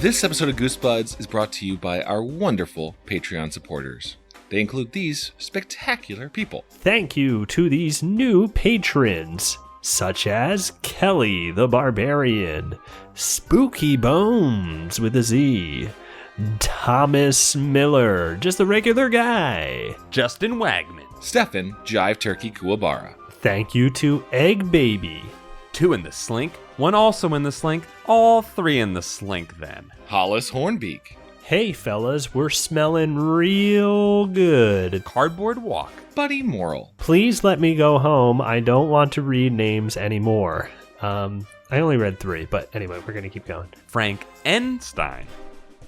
Speaker 2: This episode of Goosebuds is brought to you by our wonderful Patreon supporters. They include these spectacular people.
Speaker 1: Thank you to these new patrons, such as Kelly the Barbarian, Spooky Bones with a Z, Thomas Miller, just a regular guy.
Speaker 3: Justin Wagman.
Speaker 2: Stefan Jive Turkey Kuwabara.
Speaker 1: Thank you to Egg Baby.
Speaker 3: 2 in the slink, 1 also in the slink, all 3 in the slink then.
Speaker 2: Hollis Hornbeak.
Speaker 1: Hey fellas, we're smelling real good.
Speaker 3: Cardboard Walk.
Speaker 2: Buddy Morrill.
Speaker 1: Please let me go home. I don't want to read names anymore. I only read 3, but anyway, we're gonna keep going.
Speaker 3: Frank Enstein.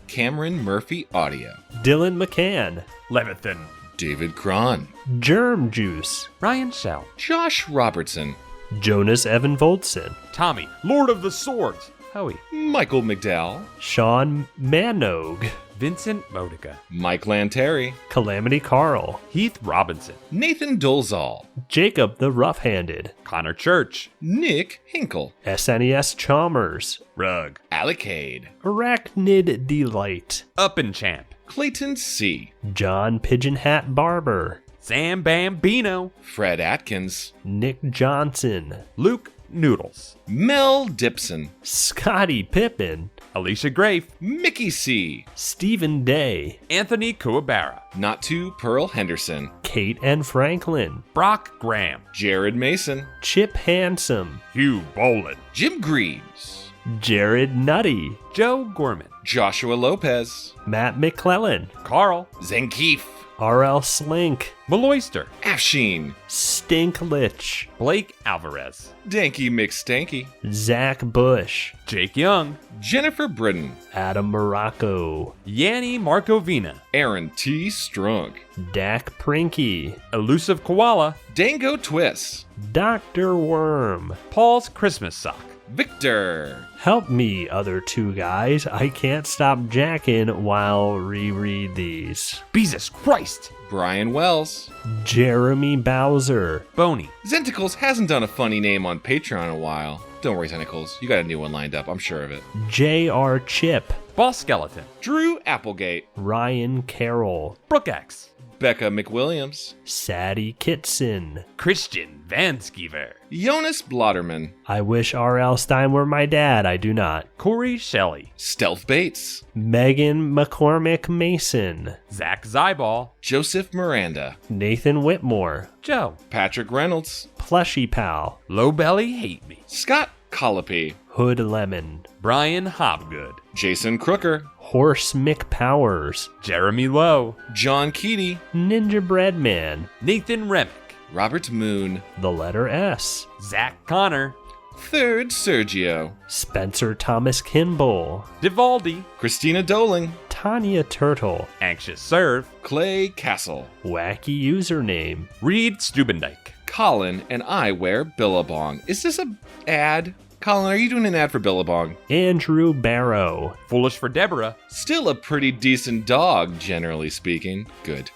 Speaker 2: Cameron Murphy Audio.
Speaker 1: Dylan McCann,
Speaker 3: Levithan.
Speaker 2: David Cron.
Speaker 1: Germ Juice,
Speaker 3: Ryan Shell.
Speaker 2: Josh Robertson.
Speaker 1: Jonas Evan Voltson,
Speaker 3: Tommy. Lord of the Swords. Howie.
Speaker 2: Michael McDowell.
Speaker 1: Sean Manogue,
Speaker 3: Vincent Modica.
Speaker 2: Mike Lanteri.
Speaker 1: Calamity Carl,
Speaker 3: Heath Robinson.
Speaker 2: Nathan Dolzal.
Speaker 1: Jacob the Rough-Handed,
Speaker 3: Connor Church.
Speaker 2: Nick Hinkle.
Speaker 1: SNES Chalmers,
Speaker 3: Rug.
Speaker 2: Alicade.
Speaker 1: Arachnid Delight,
Speaker 3: Up and Champ.
Speaker 2: Clayton C.
Speaker 1: John Pigeon Hat Barber,
Speaker 3: Sam Bambino.
Speaker 2: Fred Atkins.
Speaker 1: Nick Johnson,
Speaker 3: Luke Noodles.
Speaker 2: Mel Dipson.
Speaker 1: Scotty Pippin,
Speaker 3: Alicia Grafe.
Speaker 2: Mickey C.
Speaker 1: Stephen Day,
Speaker 3: Anthony Kuwabara.
Speaker 2: Not to Pearl Henderson.
Speaker 1: Kate and Franklin,
Speaker 3: Brock Graham.
Speaker 2: Jared Mason.
Speaker 1: Chip Handsome,
Speaker 3: Hugh Bolin.
Speaker 2: Jim Greaves.
Speaker 1: Jared Nutty,
Speaker 3: Joe Gorman.
Speaker 2: Joshua Lopez.
Speaker 1: Matt McClellan,
Speaker 3: Carl.
Speaker 2: Zankeef.
Speaker 1: RL Slink,
Speaker 3: Maloyster.
Speaker 2: Afsheen.
Speaker 1: Stink Lich,
Speaker 3: Blake Alvarez.
Speaker 2: Danky McStanky.
Speaker 1: Zach Bush,
Speaker 3: Jake Young.
Speaker 2: Jennifer Britton.
Speaker 1: Adam Morocco,
Speaker 3: Yanni Markovina.
Speaker 2: Aaron T. Strunk.
Speaker 1: Dak Prinky,
Speaker 3: Elusive Koala.
Speaker 2: Dango Twiss.
Speaker 1: Dr. Worm.
Speaker 3: Paul's Christmas Sock.
Speaker 2: Victor.
Speaker 1: Help me, other 2 guys. I can't stop jacking while reread these.
Speaker 3: Jesus Christ.
Speaker 2: Brian Wells.
Speaker 1: Jeremy Bowser,
Speaker 3: Boney.
Speaker 2: Zenticles hasn't done a funny name on Patreon in a while. Don't worry, Zenticles. You got a new one lined up, I'm sure of it.
Speaker 1: J.R. Chip,
Speaker 3: Boss Skeleton.
Speaker 2: Drew Applegate.
Speaker 1: Ryan Carroll,
Speaker 3: Brooke X.
Speaker 2: Becca McWilliams.
Speaker 1: Sadie Kitson.
Speaker 3: Christian Vanskeever.
Speaker 2: Jonas Blotterman.
Speaker 1: I wish R.L. Stein were my dad. I do not.
Speaker 3: Corey Shelley.
Speaker 2: Stealth Bates.
Speaker 1: Megan McCormick Mason.
Speaker 3: Zach Zyball.
Speaker 2: Joseph Miranda.
Speaker 1: Nathan Whitmore.
Speaker 3: Joe.
Speaker 2: Patrick Reynolds.
Speaker 1: Plushy Pal.
Speaker 3: Low Belly Hate Me.
Speaker 2: Scott Colopy.
Speaker 1: Hood Lemon.
Speaker 3: Brian Hobgood.
Speaker 2: Jason Crooker.
Speaker 1: Horse McPowers.
Speaker 3: Jeremy Lowe.
Speaker 2: John Keaty.
Speaker 1: Ninja Breadman.
Speaker 3: Nathan Remick.
Speaker 2: Robert Moon.
Speaker 1: The letter S.
Speaker 3: Zach Connor.
Speaker 2: Third Sergio.
Speaker 1: Spencer Thomas Kimball.
Speaker 3: Divaldi.
Speaker 2: Christina Doling.
Speaker 1: Tanya Turtle.
Speaker 3: Anxious Serve.
Speaker 2: Clay Castle.
Speaker 1: Wacky username.
Speaker 3: Reed Stubendike.
Speaker 2: Colin and I wear Billabong. Is this a ad? Colin, are you doing an ad for Billabong?
Speaker 1: Andrew Barrow.
Speaker 3: Foolish for Deborah.
Speaker 2: Still a pretty decent dog, generally speaking. Good.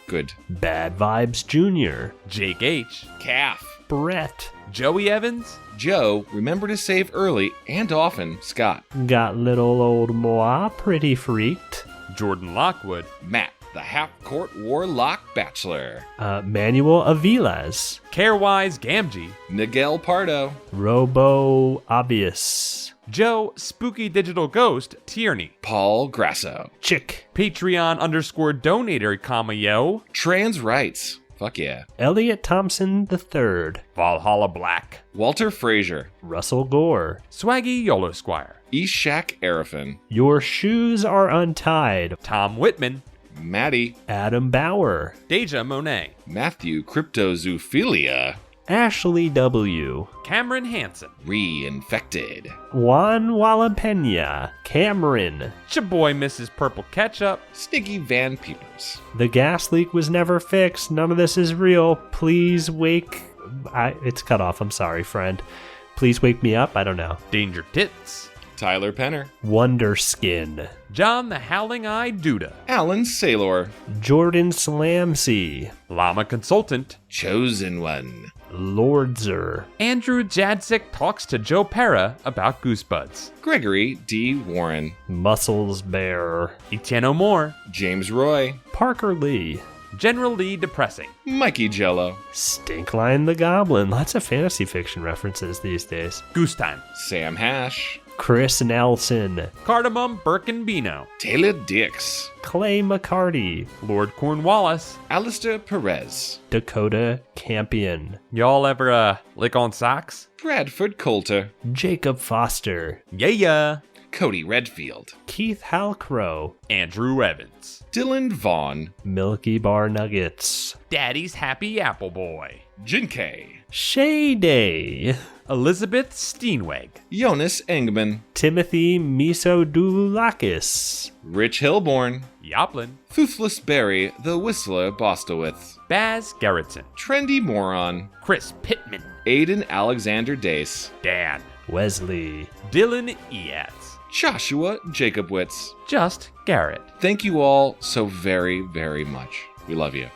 Speaker 1: Bad Vibes Jr.
Speaker 3: Jake H.
Speaker 2: Calf.
Speaker 1: Brett.
Speaker 3: Joey Evans.
Speaker 2: Joe, remember to save early and often, Scott.
Speaker 1: Got little old moi pretty freaked.
Speaker 3: Jordan Lockwood.
Speaker 2: Matt, the half-court warlock bachelor.
Speaker 1: Manuel Aviles.
Speaker 3: Carewise Gamgee.
Speaker 2: Nigel Pardo.
Speaker 1: Robo Obvious.
Speaker 3: Joe Spooky Digital Ghost Tierney.
Speaker 2: Paul Grasso.
Speaker 1: Chick.
Speaker 3: Patreon _donator, comma yo.
Speaker 2: Trans rights. Fuck yeah.
Speaker 1: Elliot Thompson III.
Speaker 3: Valhalla Black.
Speaker 2: Walter Frazier.
Speaker 1: Russell Gore.
Speaker 3: Swaggy Yolo Squire.
Speaker 2: Ishak Arafin.
Speaker 1: Your Shoes Are Untied.
Speaker 3: Tom Whitman.
Speaker 2: Maddie.
Speaker 1: Adam Bauer.
Speaker 3: Deja Monet.
Speaker 2: Matthew Cryptozoophilia.
Speaker 1: Ashley W.
Speaker 3: Cameron Hansen.
Speaker 2: Reinfected.
Speaker 1: Juan Walapena. Cameron.
Speaker 3: Chaboy Mrs. Purple Ketchup.
Speaker 2: Stiggy Van Peepers.
Speaker 1: The gas leak was never fixed. None of this is real. Please wake... It's cut off. I'm sorry, friend. Please wake me up. I don't know.
Speaker 3: Danger Tits.
Speaker 2: Tyler Penner.
Speaker 1: Wonder Skin.
Speaker 3: John the Howling Eye Duda.
Speaker 2: Alan Saylor.
Speaker 1: Jordan Slamsey.
Speaker 3: Llama Consultant.
Speaker 2: Chosen One.
Speaker 1: Lordzer.
Speaker 3: Andrew Jadzik talks to Joe Pera about Goosebuds.
Speaker 2: Gregory D. Warren.
Speaker 1: Muscles Bear.
Speaker 3: Etienne O'More.
Speaker 2: James Roy.
Speaker 1: Parker Lee.
Speaker 3: General Lee Depressing.
Speaker 2: Mikey Jello.
Speaker 1: Stinkline the Goblin. Lots of fantasy fiction references these days.
Speaker 3: Goose Time.
Speaker 2: Sam Hash.
Speaker 1: Chris Nelson.
Speaker 3: Cardamom Birkenbino.
Speaker 2: Taylor Dix.
Speaker 1: Clay McCarty.
Speaker 3: Lord Cornwallis.
Speaker 2: Alistair Perez.
Speaker 1: Dakota Campion.
Speaker 3: Y'all ever lick on socks?
Speaker 2: Bradford Coulter.
Speaker 1: Jacob Foster.
Speaker 3: Yeah.
Speaker 2: Cody Redfield.
Speaker 1: Keith Halcrow.
Speaker 3: Andrew Evans.
Speaker 2: Dylan Vaughn.
Speaker 1: Milky Bar Nuggets.
Speaker 3: Daddy's Happy Apple Boy.
Speaker 2: Jinkei.
Speaker 1: Shay Day.
Speaker 3: Elizabeth Steenweg.
Speaker 2: Jonas Engman.
Speaker 1: Timothy Misodoulakis.
Speaker 2: Rich Hilborn.
Speaker 3: Yoplin.
Speaker 2: Toothless Barry, the Whistler Bostowitz.
Speaker 3: Baz Gerritsen.
Speaker 2: Trendy Moron.
Speaker 3: Chris Pittman.
Speaker 2: Aiden Alexander Dace.
Speaker 3: Dan.
Speaker 1: Wesley.
Speaker 3: Dylan Eats.
Speaker 2: Joshua Jacobwitz.
Speaker 3: Just Garrett.
Speaker 2: Thank you all so very, very much. We love you.